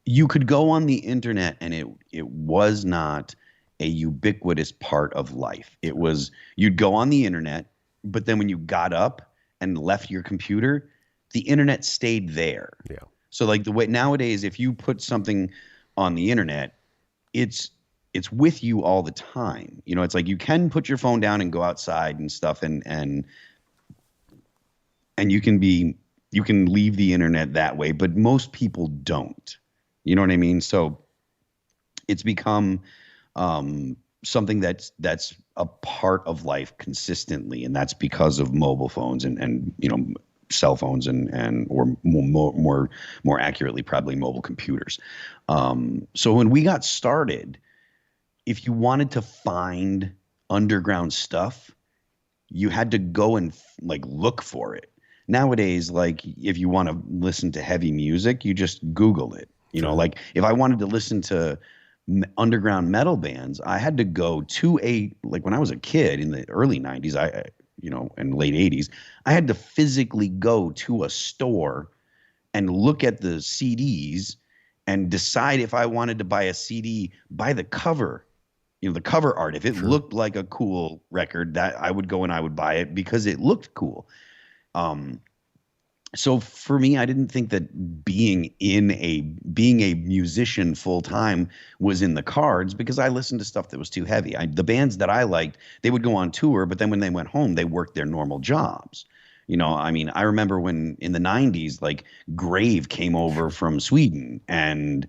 You could go on the internet, and it was not a ubiquitous part of life. It was, you'd go on the internet, but then when you got up and left your computer, the internet stayed there. Yeah. So, like, the way nowadays, if you put something on the internet, it's it's with you all the time. You know, it's like you can put your phone down and go outside and stuff, and you can leave the internet that way, but most people don't. You know what I mean? So it's become something that's a part of life consistently, and that's because of mobile phones and you know, cell phones and or more accurately, probably mobile computers. So when we got started, if you wanted to find underground stuff, you had to go and like look for it. Nowadays, like if you want to listen to heavy music, you just Google it. You know, like if I wanted to listen to underground metal bands, I had to go to like when I was a kid in the early 90s, and late 80s, I had to physically go to a store and look at the CDs and decide if I wanted to buy a CD by the cover. You know, the cover art. If it looked like a cool record, that I would go and I would buy it because it looked cool. So for me, I didn't think that being a musician full time was in the cards, because I listened to stuff that was too heavy. The bands that I liked, they would go on tour, but then when they went home, they worked their normal jobs. You know, I mean, I remember when in the 90s, like Grave came over from Sweden, and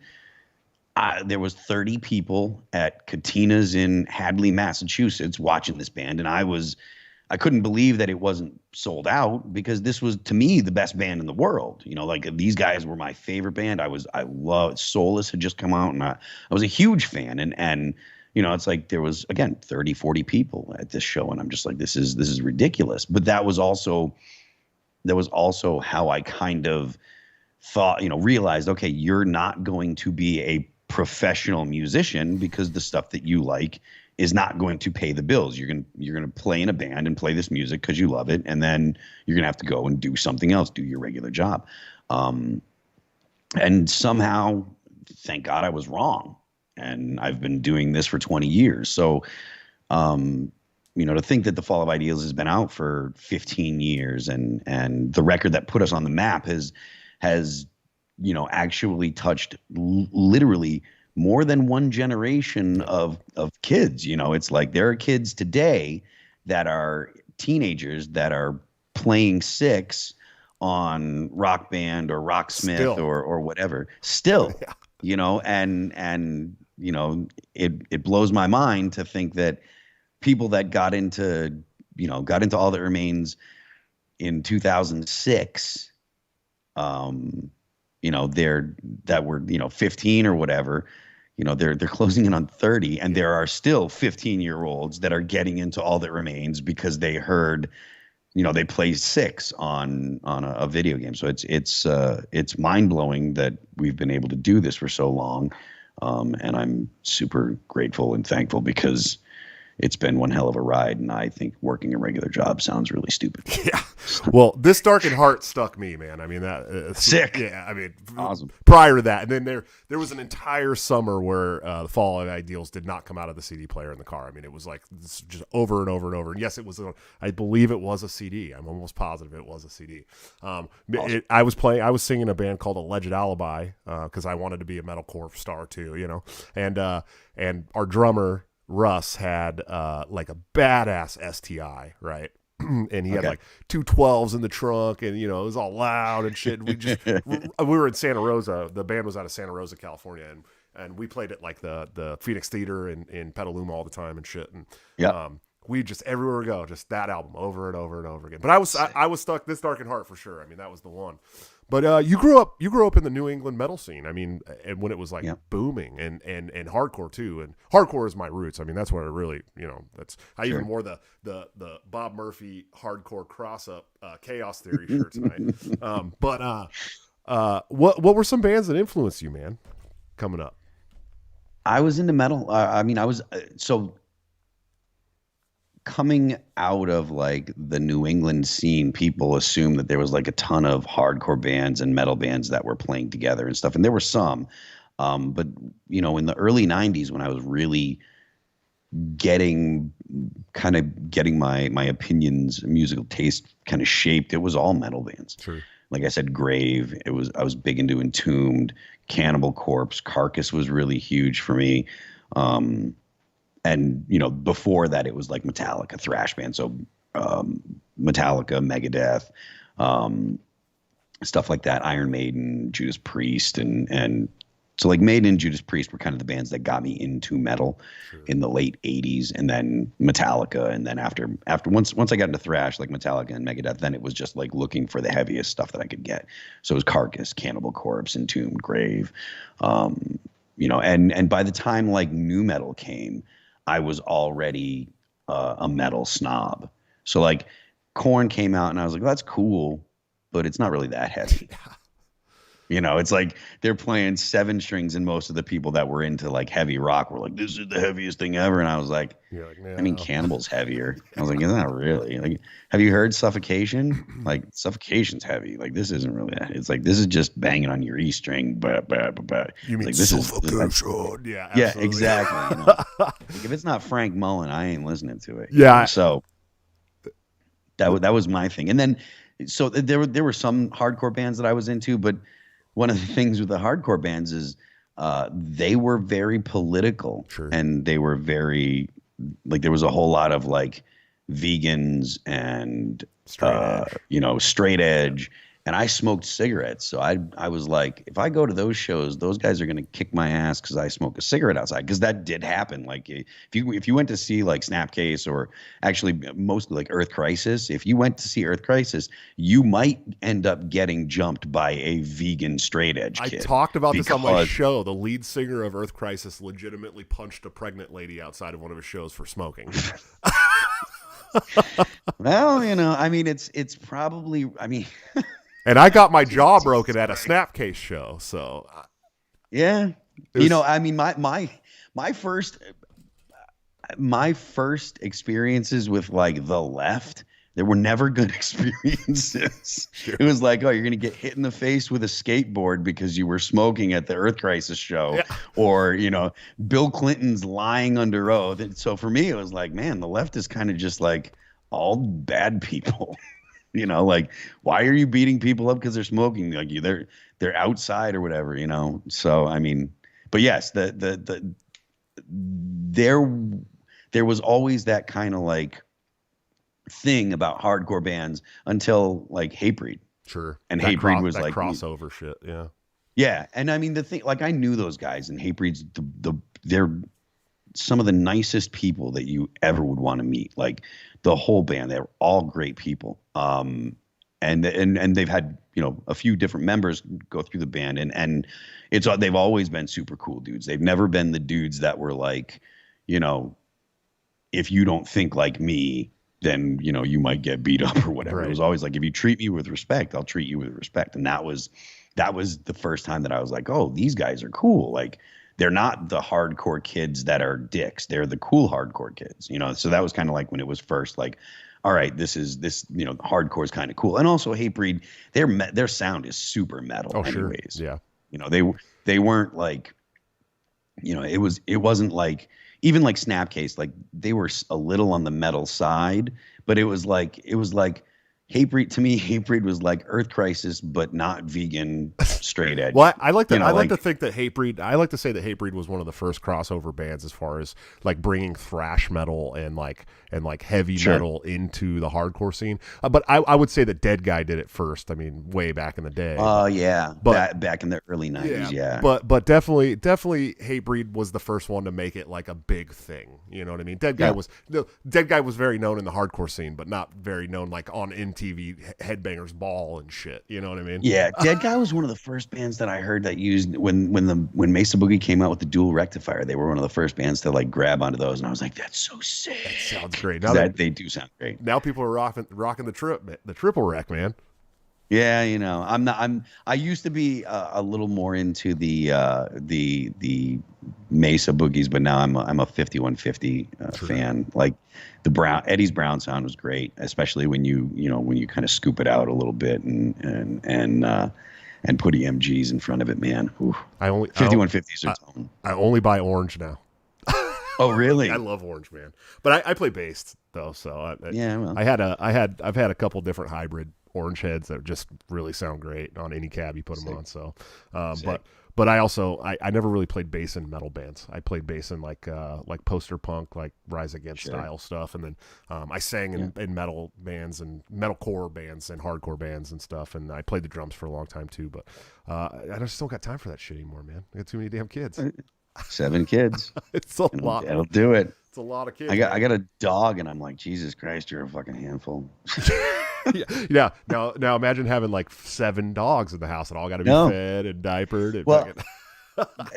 there was 30 people at Katina's in Hadley, Massachusetts watching this band. And I couldn't believe that it wasn't sold out, because this was, to me, the best band in the world. You know, like these guys were my favorite band. I loved Soulless had just come out, and I was a huge fan. And, you know, it's like there was, again, 30, 40 people at this show. And I'm just like, this is ridiculous. But that was also how I kind of thought, you know, realized, okay, you're not going to be a professional musician because the stuff that you like is not going to pay the bills. You're going to play in a band and play this music because you love it, and then you're going to have to go and do something else, do your regular job. And somehow, thank God, I was wrong, and I've been doing this for 20 years. So, you know, to think that The Fall of Ideals has been out for 15 years, and the record that put us on the map has you know, actually touched literally more than one generation of kids. You know, it's like there are kids today that are teenagers that are playing Six on Rock Band or Rocksmith or whatever still, yeah. You know, and you know, it blows my mind to think that people that got into All That Remains in 2006, you know, that were, you know, 15 or whatever, you know, they're closing in on 30, and there are still 15-year-olds that are getting into All That Remains because they heard, you know, they play Six on a video game. So it's mind-blowing that we've been able to do this for so long, and I'm super grateful and thankful, because it's been one hell of a ride, and I think working a regular job sounds really stupid. Yeah. Well, This Darkened Heart stuck me, man. I mean, that sick. Yeah, I mean, awesome. Prior to that, and then there was an entire summer where The Fall of Ideals did not come out of the CD player in the car. I mean, it was like just over and over and over. And yes, it was. I believe it was a CD. I'm almost positive it was a CD. Awesome. I was singing a band called Alleged Alibi because I wanted to be a metalcore star too, you know, and our drummer Russ had like a badass STI, right? And he had like 2 12s in the trunk, and you know, it was all loud and shit. We were in Santa Rosa. The band was out of Santa Rosa, California, and we played at like the Phoenix Theater in Petaluma all the time and shit. And we just, everywhere we go, just that album over and over and over again. But I was stuck. This Darkened Heart for sure. I mean, that was the one. But you grew up in the New England metal scene. I mean, and when it was like booming and hardcore too. And hardcore is my roots. I mean, that's where I really, you know, I even wore the Bob Murphy hardcore cross up Chaos Theory shirt tonight. What were some bands that influenced you, man, coming up? I was into metal. I mean, I was coming out of like the New England scene. People assumed that there was like a ton of hardcore bands and metal bands that were playing together and stuff. And there were some, but you know, in the early 90s, when I was really getting my opinions, musical taste kind of shaped, it was all metal bands. True. Like I said, Grave, I was big into Entombed, Cannibal Corpse, Carcass was really huge for me. And before that, it was like Metallica, thrash band. So Metallica, Megadeth, stuff like that, Iron Maiden, Judas Priest, and so like Maiden and Judas Priest were kind of the bands that got me into metal in the late 80s, and then Metallica, and then after once I got into thrash, like Metallica and Megadeth, then it was just like looking for the heaviest stuff that I could get. So it was Carcass, Cannibal Corpse, Entombed, Grave, and by the time like nu metal came, I was already a metal snob. So like Korn came out and I was like, well, that's cool, but it's not really that heavy. It's like they're playing 7 strings, and most of the people that were into like heavy rock were like, this is the heaviest thing ever. And I was like, no. I mean, Cannibal's heavier. I was like, it's not really. Like, have you heard Suffocation? Like, Suffocation's heavy. Like, this isn't really that. It's like, this is just banging on your E string. You mean like, Suffocation? Yeah, yeah, exactly. Like, if it's not Frank Mullen, I ain't listening to it. Yeah. So that was my thing. And then, so there were some hardcore bands that I was into, but one of the things with the hardcore bands is they were very political. Sure. And they were very, like, there was a whole lot of like vegans and straight edge. And I smoked cigarettes, so I was like, if I go to those shows, those guys are gonna kick my ass because I smoke a cigarette outside. Because that did happen. Like if you went to see like Snapcase, or actually mostly like Earth Crisis, if you went to see Earth Crisis, you might end up getting jumped by a vegan straight edge kid. I talked about this on my show. The lead singer of Earth Crisis legitimately punched a pregnant lady outside of one of his shows for smoking. Well, I mean, it's probably, I mean. And I got my jaw broken at a Snapcase show, so yeah. I mean, my first experiences with like the left, they were never good experiences. Sure. It was like, oh, you're gonna get hit in the face with a skateboard because you were smoking at the Earth Crisis show, yeah. Or Bill Clinton's lying under oath. And so for me, it was like, man, the left is kind of just like all bad people. Like, why are you beating people up because they're smoking? Like, they're outside or whatever, So I mean, but yes, there was always that kind of like thing about hardcore bands until like Hatebreed. Sure. And Hatebreed was like crossover shit. Yeah. Yeah, and I mean the thing, like I knew those guys, and Hatebreed's they're some of the nicest people that you ever would want to meet. Like the whole band, they were all great people. And they've had, a few different members go through the band, and they've always been super cool dudes. They've never been the dudes that were like, if you don't think like me, then, you might get beat up or whatever. Right. It was always like, if you treat me with respect, I'll treat you with respect. And that was the first time that I was like, oh, these guys are cool. Like, they're not the hardcore kids that are dicks. They're the cool hardcore kids, So that was kind of like when it was first like, all right, hardcore is kind of cool. And also Hatebreed, their sound is super metal anyways. Sure. Yeah. They weren't like, it wasn't like, even like Snapcase, like they were a little on the metal side, but it was like Hatebreed, to me, Hatebreed was like Earth Crisis, but not vegan, straight edge. Well, I like to think that Hatebreed. I like to say that Hatebreed was one of the first crossover bands as far as like bringing thrash metal and like heavy metal into the hardcore scene. But I would say that Dead Guy did it first. I mean, way back in the day. Yeah, but back in the early 90s. Yeah. But definitely, Hatebreed was the first one to make it like a big thing. You know what I mean? Dead Guy was very known in the hardcore scene, but not very known like on MTV Headbangers Ball and shit. You know what I mean? Yeah, Dead Guy was one of the first bands that I heard that used when Mesa Boogie came out with the dual rectifier. They were one of the first bands to like grab onto those, and I was like, that's so sick. That sounds great. Now they do sound great. Now people are rocking the triple rec, man. Yeah, I used to be a little more into the Mesa Boogies, but now I'm a 5150 fan. Like Eddie's Brown sound was great, especially when you kind of scoop it out a little bit and put EMGs in front of it, man. Ooh. 5150s are tone. I only buy orange now. Oh, really? I love orange, man. But I play bass though, so well. I've had a couple different hybrid orange heads that just really sound great on any cab you put them on. So, But I also I never really played bass in metal bands. I played bass in like poster punk, like Rise Against style stuff, and then I sang in metal bands and metalcore bands and hardcore bands and stuff. And I played the drums for a long time too. But I just don't got time for that shit anymore, man. I got too many damn kids. 7 kids. It's a lot. It'll do it. It's a lot of kids. I got a dog, and I'm like, Jesus Christ, you're a fucking handful. Yeah. Now imagine having like 7 dogs in the house that all got to be fed and diapered. And well,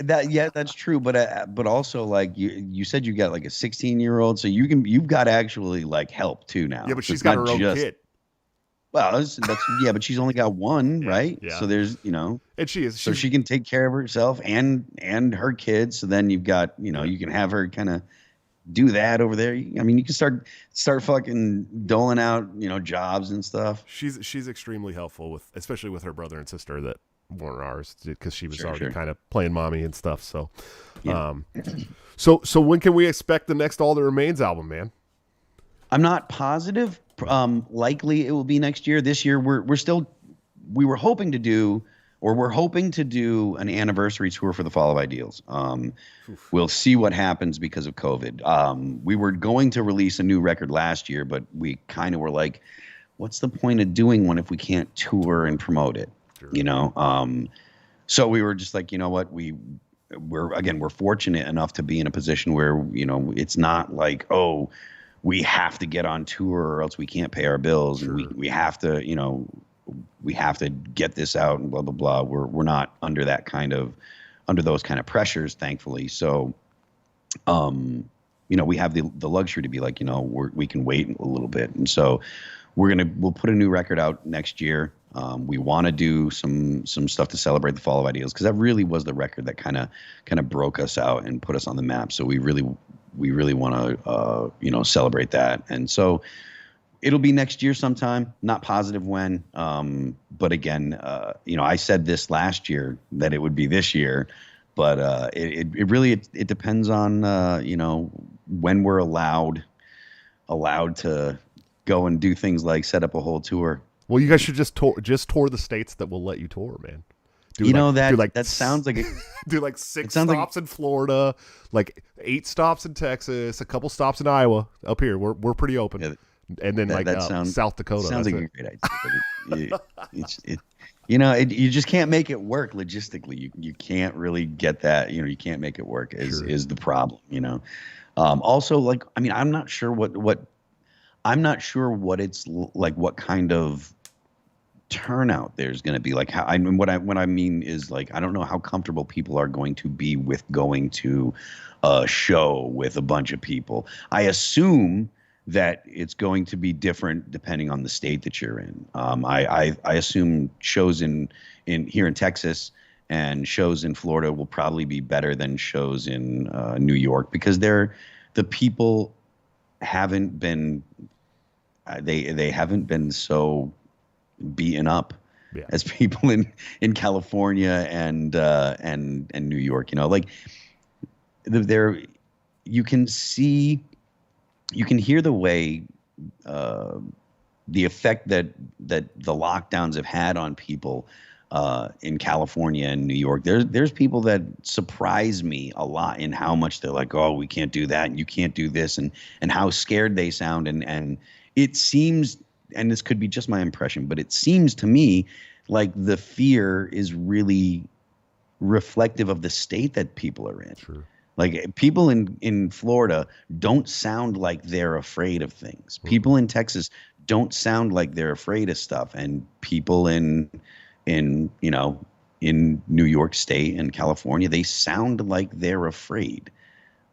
that's true. But also, like you said, you got like a 16-year-old, so you've got actually like help too now. Yeah, but she's got her own kid. Well, that's but she's only got one, right? Yeah. So there's, and so she can take care of herself and her kids. So then you've got, you can have her kind of do that over there. I mean, you can start fucking doling out, jobs and stuff. She's extremely helpful especially with her brother and sister that weren't ours, because she was already kind of playing mommy and stuff. So, so when can we expect the next All That Remains album, man? I'm not positive. Likely it will be next year. This year we're hoping to do an anniversary tour for the Fall of Ideals. We'll see what happens because of COVID. We were going to release a new record last year, but we kind of were like, what's the point of doing one if we can't tour and promote it? Sure. So we were just like, you know what, we're fortunate enough to be in a position where, it's not like, oh, we have to get on tour or else we can't pay our bills. Sure. And we have to, we have to get this out and blah, blah, blah. We're not under those kind of pressures, thankfully. So, we have the luxury to be like, we can wait a little bit. And so we'll put a new record out next year. We want to do some stuff to celebrate the Fall of Ideals, because that really was the record that kind of broke us out and put us on the map. So we really want to, celebrate that. And so it'll be next year sometime, not positive when. But again, I said this last year that it would be this year, but it really depends on, when we're allowed to go and do things like set up a whole tour. Well, you guys should just tour the states that will let you tour, man. That sounds like do like 6 stops in Florida, like 8 stops in Texas, a couple stops in Iowa. Up here, we're pretty open, and then South Dakota. Sounds like a great idea. You just can't make it work logistically. You can't really get that. You can't make it work. Is the problem? Also, like, I mean, I'm not sure what it's like. What kind of turnout there's going to be, like, what I mean is, like, I don't know how comfortable people are going to be with going to a show with a bunch of people. I assume that it's going to be different depending on the state that you're in. I assume shows in here in Texas and shows in Florida will probably be better than shows in New York, because the people haven't been they haven't been so beaten up as people in California and New York. Like, you can hear the way the effect that the lockdowns have had on people in California and New York. There's people that surprise me a lot in how much they're like, oh, we can't do that and you can't do this, and how scared they sound. And it seems, and this could be just my impression, but it seems to me like the fear is really reflective of the state that people are in. Sure. Like, people in Florida don't sound like they're afraid of things. Mm-hmm. People in Texas don't sound like they're afraid of stuff. And people in New York State and California, they sound like they're afraid.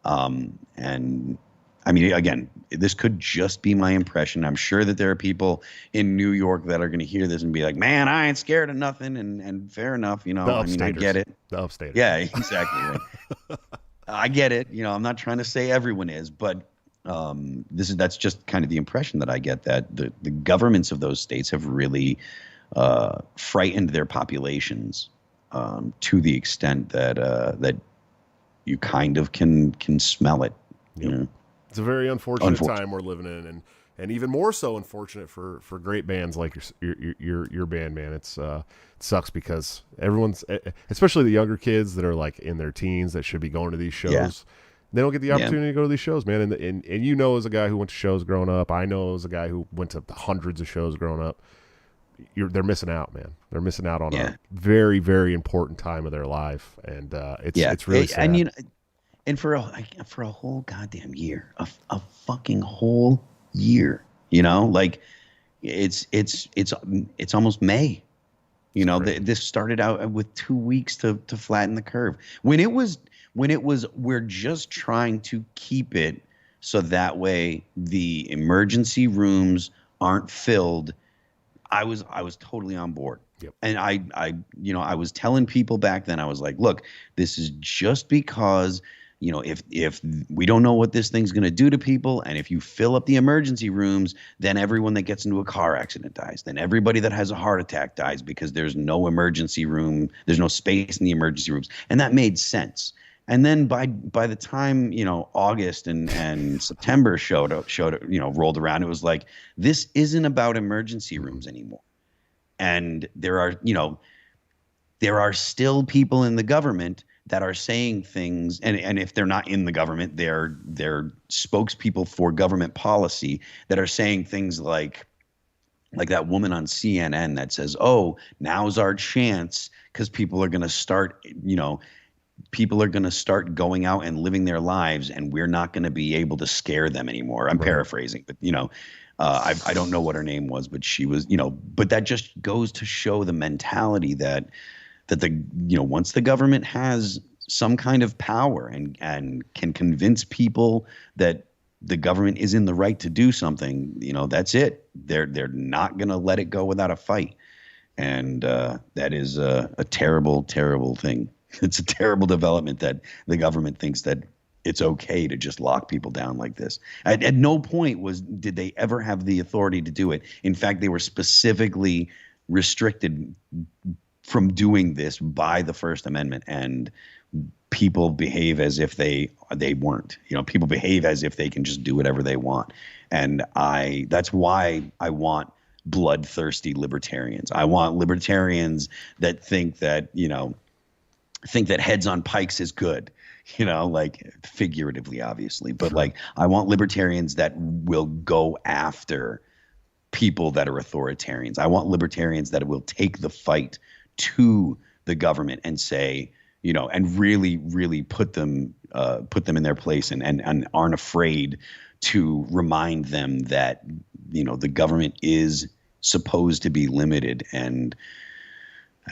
And I mean, again, this could just be my impression. I'm sure that there are people in New York that are going to hear this and be like, man, I ain't scared of nothing. And fair enough. I mean, I get it. The upstaters. Yeah, exactly. Right. I get it. I'm not trying to say everyone is, but that's just kind of the impression that I get, that the governments of those states have really frightened their populations to the extent that you kind of can smell it. Yep. It's a very unfortunate time we're living in, and even more so unfortunate for great bands like your band, man. It sucks because everyone's, especially the younger kids that are like in their teens that should be going to these shows. Yeah. They don't get the opportunity to go to these shows, man. And you know, as a guy who went to shows growing up, I know as a guy who went to hundreds of shows growing up, they're missing out, man. They're missing out on a very, very important time of their life, and it's really sad. And and for a whole goddamn year, a fucking whole year, like it's almost May. This started out with 2 weeks to flatten the curve. When it was we're just trying to keep it so that way the emergency rooms aren't filled. I was totally on board. Yep. And I was telling people back then, I was like, look, this is just because, if we don't know what this thing's going to do to people, and if you fill up the emergency rooms, then everyone that gets into a car accident dies. Then everybody that has a heart attack dies because there's no emergency room. There's no space in the emergency rooms. And that made sense. And then by the time, August and September rolled around, it was like, this isn't about emergency rooms anymore. And there are still people in the government that are saying things, and if they're not in the government, they're spokespeople for government policy that are saying things like that woman on CNN that says, oh, now's our chance because people are going to start, people are going to start going out and living their lives, and we're not going to be able to scare them anymore. I'm paraphrasing, but I don't know what her name was, but she was, but that just goes to show the mentality that once the government has some kind of power and can convince people that the government is in the right to do something, that's it. They're not going to let it go without a fight. And that is a terrible, terrible thing. It's a terrible development that the government thinks that it's okay to just lock people down like this. At no point did they ever have the authority to do it. In fact, they were specifically restricted from doing this by the First Amendment, and people behave as if they weren't. People behave as if they can just do whatever they want. And that's why I want bloodthirsty libertarians. I want libertarians that think that heads on pikes is good, like figuratively, obviously, but I want libertarians that will go after people that are authoritarians. I want libertarians that will take the fight to the government and say, and really, really put them in their place and aren't afraid to remind them that, the government is supposed to be limited. And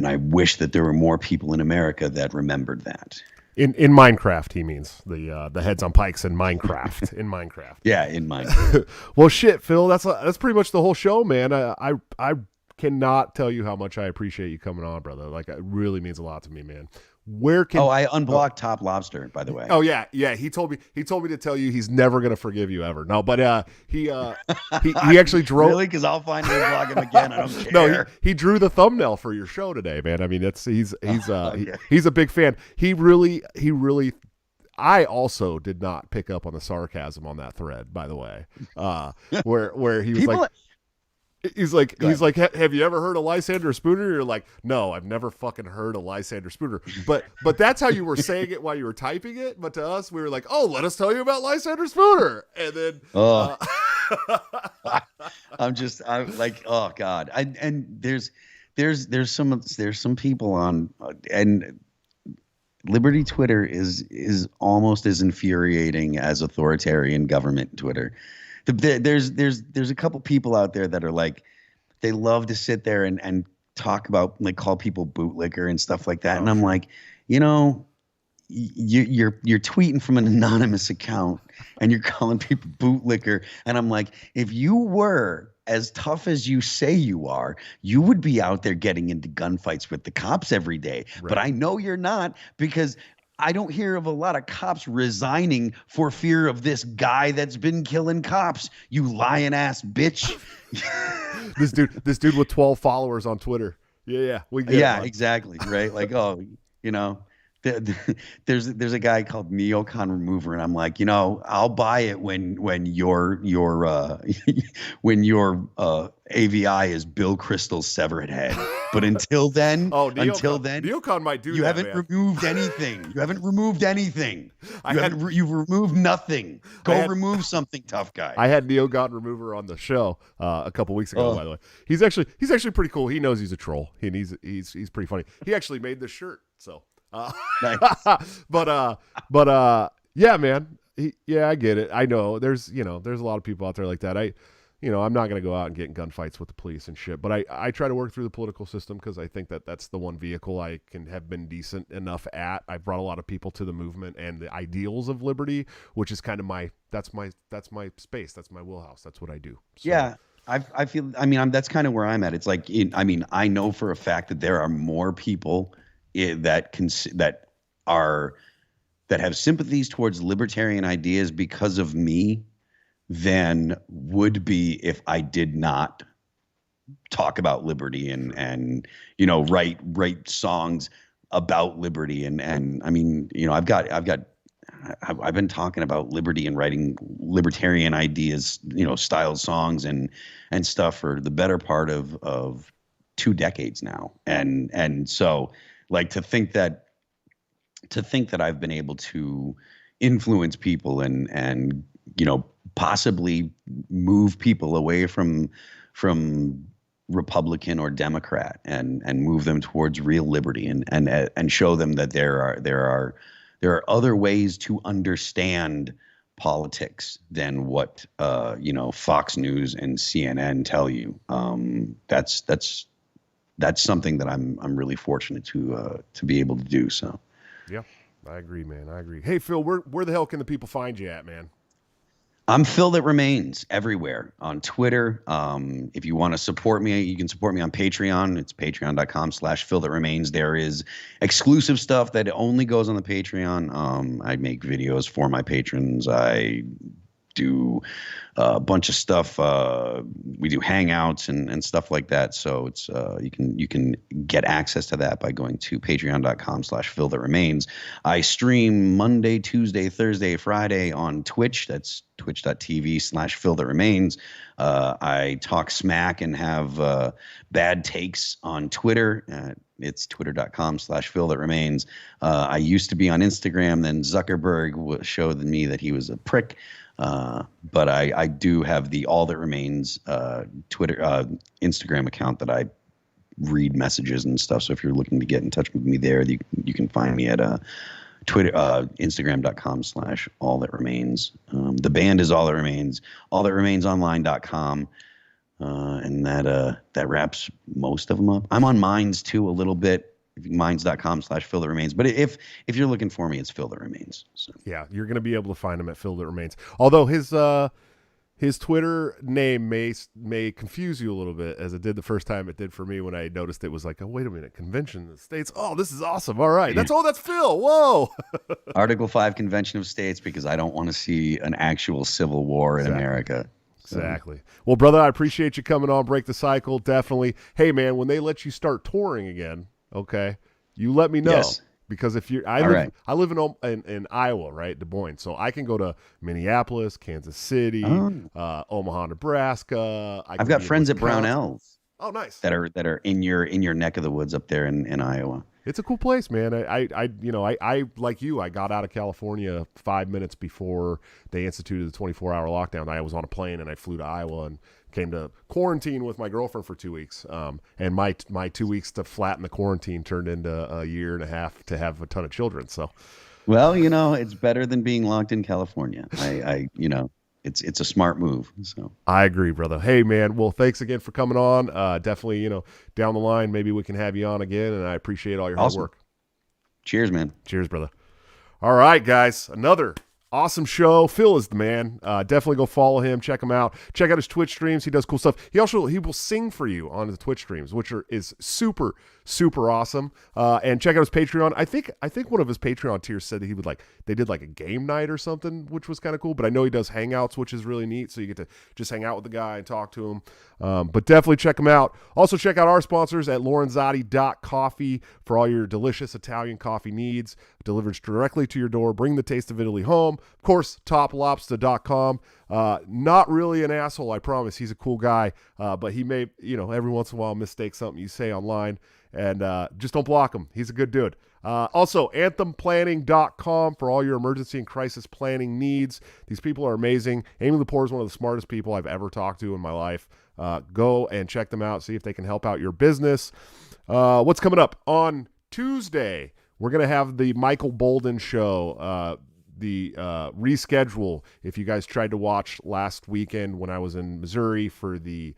I wish that there were more people in America that remembered that. In Minecraft, he means the heads on pikes in Minecraft. In Minecraft. Yeah, in Minecraft. Well, shit, Phil, that's pretty much the whole show, man. I cannot tell you how much I appreciate you coming on, brother. Like, it really means a lot to me, man. I unblocked Top Lobster, by the way. Oh yeah. He told me to tell you he's never gonna forgive you ever. No, but he actually drove. Really? Because I'll find him and block him again. I don't care. No, he drew the thumbnail for your show today, man. I mean, he's a big fan. He really. I also did not pick up on the sarcasm on that thread, by the way, where he was He's like, have you ever heard of Lysander Spooner? You're like, no, I've never fucking heard of Lysander Spooner. But that's how you were saying it while you were typing it. But to us, we were like, oh, let us tell you about Lysander Spooner. And then, I'm like, oh God. And there's some people on, and Liberty Twitter is almost as infuriating as authoritarian government Twitter. There's a couple people out there that are like, they love to sit there and talk about, like, call people bootlicker and stuff like that. And I'm like, you're tweeting from an anonymous account and you're calling people bootlicker. And I'm like, if you were as tough as you say you are, you would be out there getting into gunfights with the cops every day. Right. But I know you're not, because I don't hear of a lot of cops resigning for fear of this guy that's been killing cops. You lying ass bitch. This dude with 12 followers on Twitter. Yeah. Yeah, exactly. Right. Like, oh, there's a guy called Neocon Remover, and I'm like, I'll buy it when your when your AVI is Bill Crystal's severed head. But until then, Neocon might do you that. haven't Man. removed anything. You haven't removed anything. You've removed nothing. Go remove something, tough guy. I had Neocon Remover on the show a couple weeks ago. By the way, he's actually pretty cool. He knows he's a troll, and he's pretty funny. He actually made this shirt, so. Nice. but yeah, man. I get it. I know there's a lot of people out there like that. I'm not going to go out and get in gunfights with the police and shit, but I try to work through the political system because I think that's the one vehicle I can have been decent enough at. I've brought a lot of people to the movement and the ideals of liberty, which is kind of that's my space. That's my wheelhouse. That's what I do. So. Yeah. I feel, that's kind of where I'm at. It's like, I know for a fact that there are more people that have sympathies towards libertarian ideas because of me than would be if I did not talk about liberty and write songs about liberty and I've been talking about liberty and writing libertarian ideas, style songs and stuff for the better part of 2 decades now. And so like to think that I've been able to influence people and possibly move people away from Republican or Democrat and move them towards real liberty and show them that there are other ways to understand politics than what Fox News and CNN tell you. That's something that I'm really fortunate to be able to do. So, yeah, I agree, man. I agree. Hey, Phil, where the hell can the people find you at, man? I'm Phil That Remains everywhere on Twitter. If you want to support me, you can support me on Patreon. It's patreon.com/Phil That Remains. There is exclusive stuff that only goes on the Patreon. I make videos for my patrons. I do a bunch of stuff. We do hangouts and stuff like that. So it's you can get access to that by going to patreon.com/Phil That Remains. I stream Monday, Tuesday, Thursday, Friday on Twitch. That's twitch.tv/Phil That Remains. I talk smack and have bad takes on Twitter. It's twitter.com/Phil That Remains. I used to be on Instagram. Then Zuckerberg showed me that he was a prick. But I do have the All That Remains Twitter Instagram account that I read messages and stuff. So if you're looking to get in touch with me there, you can find me at Twitter, Instagram.com/All That Remains. The band is All That Remains, allthatremainsonline.com. And that wraps most of them up. I'm on Minds too a little bit. Minds.com/Phil That Remains. But if you're looking for me, it's Phil That Remains. So. Yeah, you're going to be able to find him at Phil That Remains. Although his Twitter name may confuse you a little bit, as it did the first time it did for me when I noticed it was like, oh, wait a minute, convention in the States. Oh, this is awesome. All right. That's Phil. Whoa. Article 5 Convention of States, because I don't want to see an actual civil war in America. Exactly. Well, brother, I appreciate you coming on Break the Cycle. Definitely. Hey, man, when they let you start touring again, okay, you let me know. Yes. Because if I live in Iowa, right, Des Moines, so I can go to Minneapolis, Kansas City, Omaha, Nebraska. I've got friends at Brownells. Oh, nice. That are in your neck of the woods up there in Iowa. It's a cool place, man. I like you. I got out of California 5 minutes before they instituted the 24-hour lockdown. I was on a plane and I flew to Iowa and came to quarantine with my girlfriend for 2 weeks. And my 2 weeks to flatten the quarantine turned into a year and a half to have a ton of children. So, well, it's better than being locked in California. It's a smart move. So I agree, brother. Hey, man. Well, thanks again for coming on. Definitely, down the line, maybe we can have you on again. And I appreciate all your hard work. Cheers, man. Cheers, brother. All right, guys. Another awesome show. Phil is the man. Definitely go follow him. Check him out. Check out his Twitch streams. He does cool stuff. He will sing for you on his Twitch streams, which is super, super awesome. And check out his Patreon. I think one of his Patreon tiers said that he would they did like a game night or something, which was kind of cool. But I know he does hangouts, which is really neat. So you get to just hang out with the guy and talk to him. But definitely check him out. Also check out our sponsors at lorenzotti.coffee for all your delicious Italian coffee needs, delivered directly to your door. Bring the taste of Italy home. Of course, toplobster.com. Not really an asshole, I promise. He's a cool guy, but he may, every once in a while mistake something you say online, and just don't block him. He's a good dude. Also, anthemplanning.com for all your emergency and crisis planning needs. These people are amazing. Amy Lepore is one of the smartest people I've ever talked to in my life. Go and check them out, see if they can help out your business. What's coming up on Tuesday? We're going to have the Michael Bolden show, the reschedule. If you guys tried to watch last weekend when I was in Missouri for the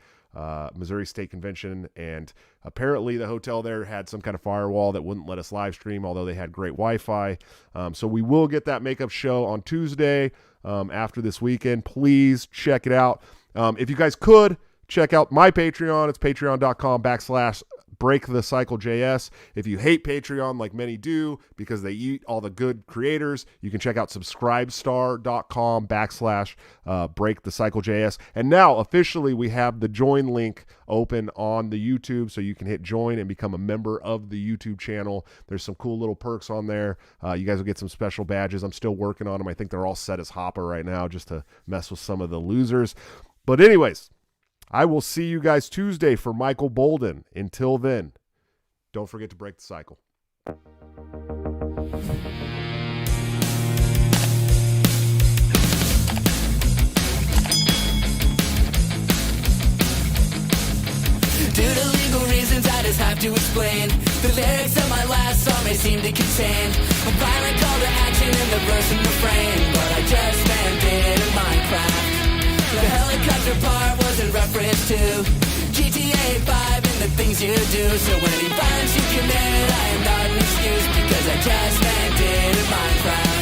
Missouri State Convention, and apparently the hotel there had some kind of firewall that wouldn't let us live stream, although they had great Wi-Fi. So we will get that makeup show on Tuesday after this weekend. Please check it out. If you guys could, check out my Patreon. It's patreon.com/BreakTheCycleJS. If you hate Patreon like many do because they eat all the good creators, you can check out subscribestar.com/BreakTheCycleJS. And now officially we have the join link open on the YouTube, so you can hit join and become a member of the YouTube channel. There's some cool little perks on there. You guys will get some special badges. I'm still working on them. I think they're all set as Hopper right now just to mess with some of the losers. But anyways, I will see you guys Tuesday for Michael Bolden. Until then, don't forget to break the cycle. Due to legal reasons, I just have to explain. The lyrics of my last song may seem to contain a violent call to action in the verse and refrain, but I just meant it in Minecraft. The helicopter part was in reference to GTA 5 and the things you do. So any violence you commit, I am not an excuse, because I just meant it in Minecraft.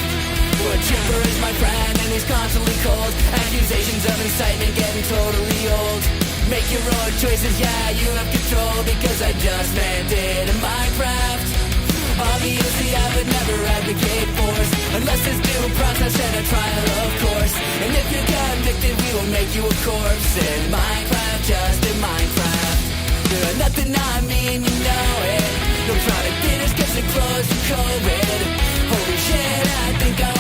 Well, Chipper is my friend and he's constantly cold. Accusations of incitement getting totally old. Make your own choices, yeah, you have control, because I just meant it in Minecraft. Obviously I would never advocate force, unless there's due process and a trial, of course. And if you're convicted, we will make you a corpse in Minecraft, just in Minecraft. You're nothing I mean, you know it. No product dinners cause it closed for COVID. Holy shit, I think I'm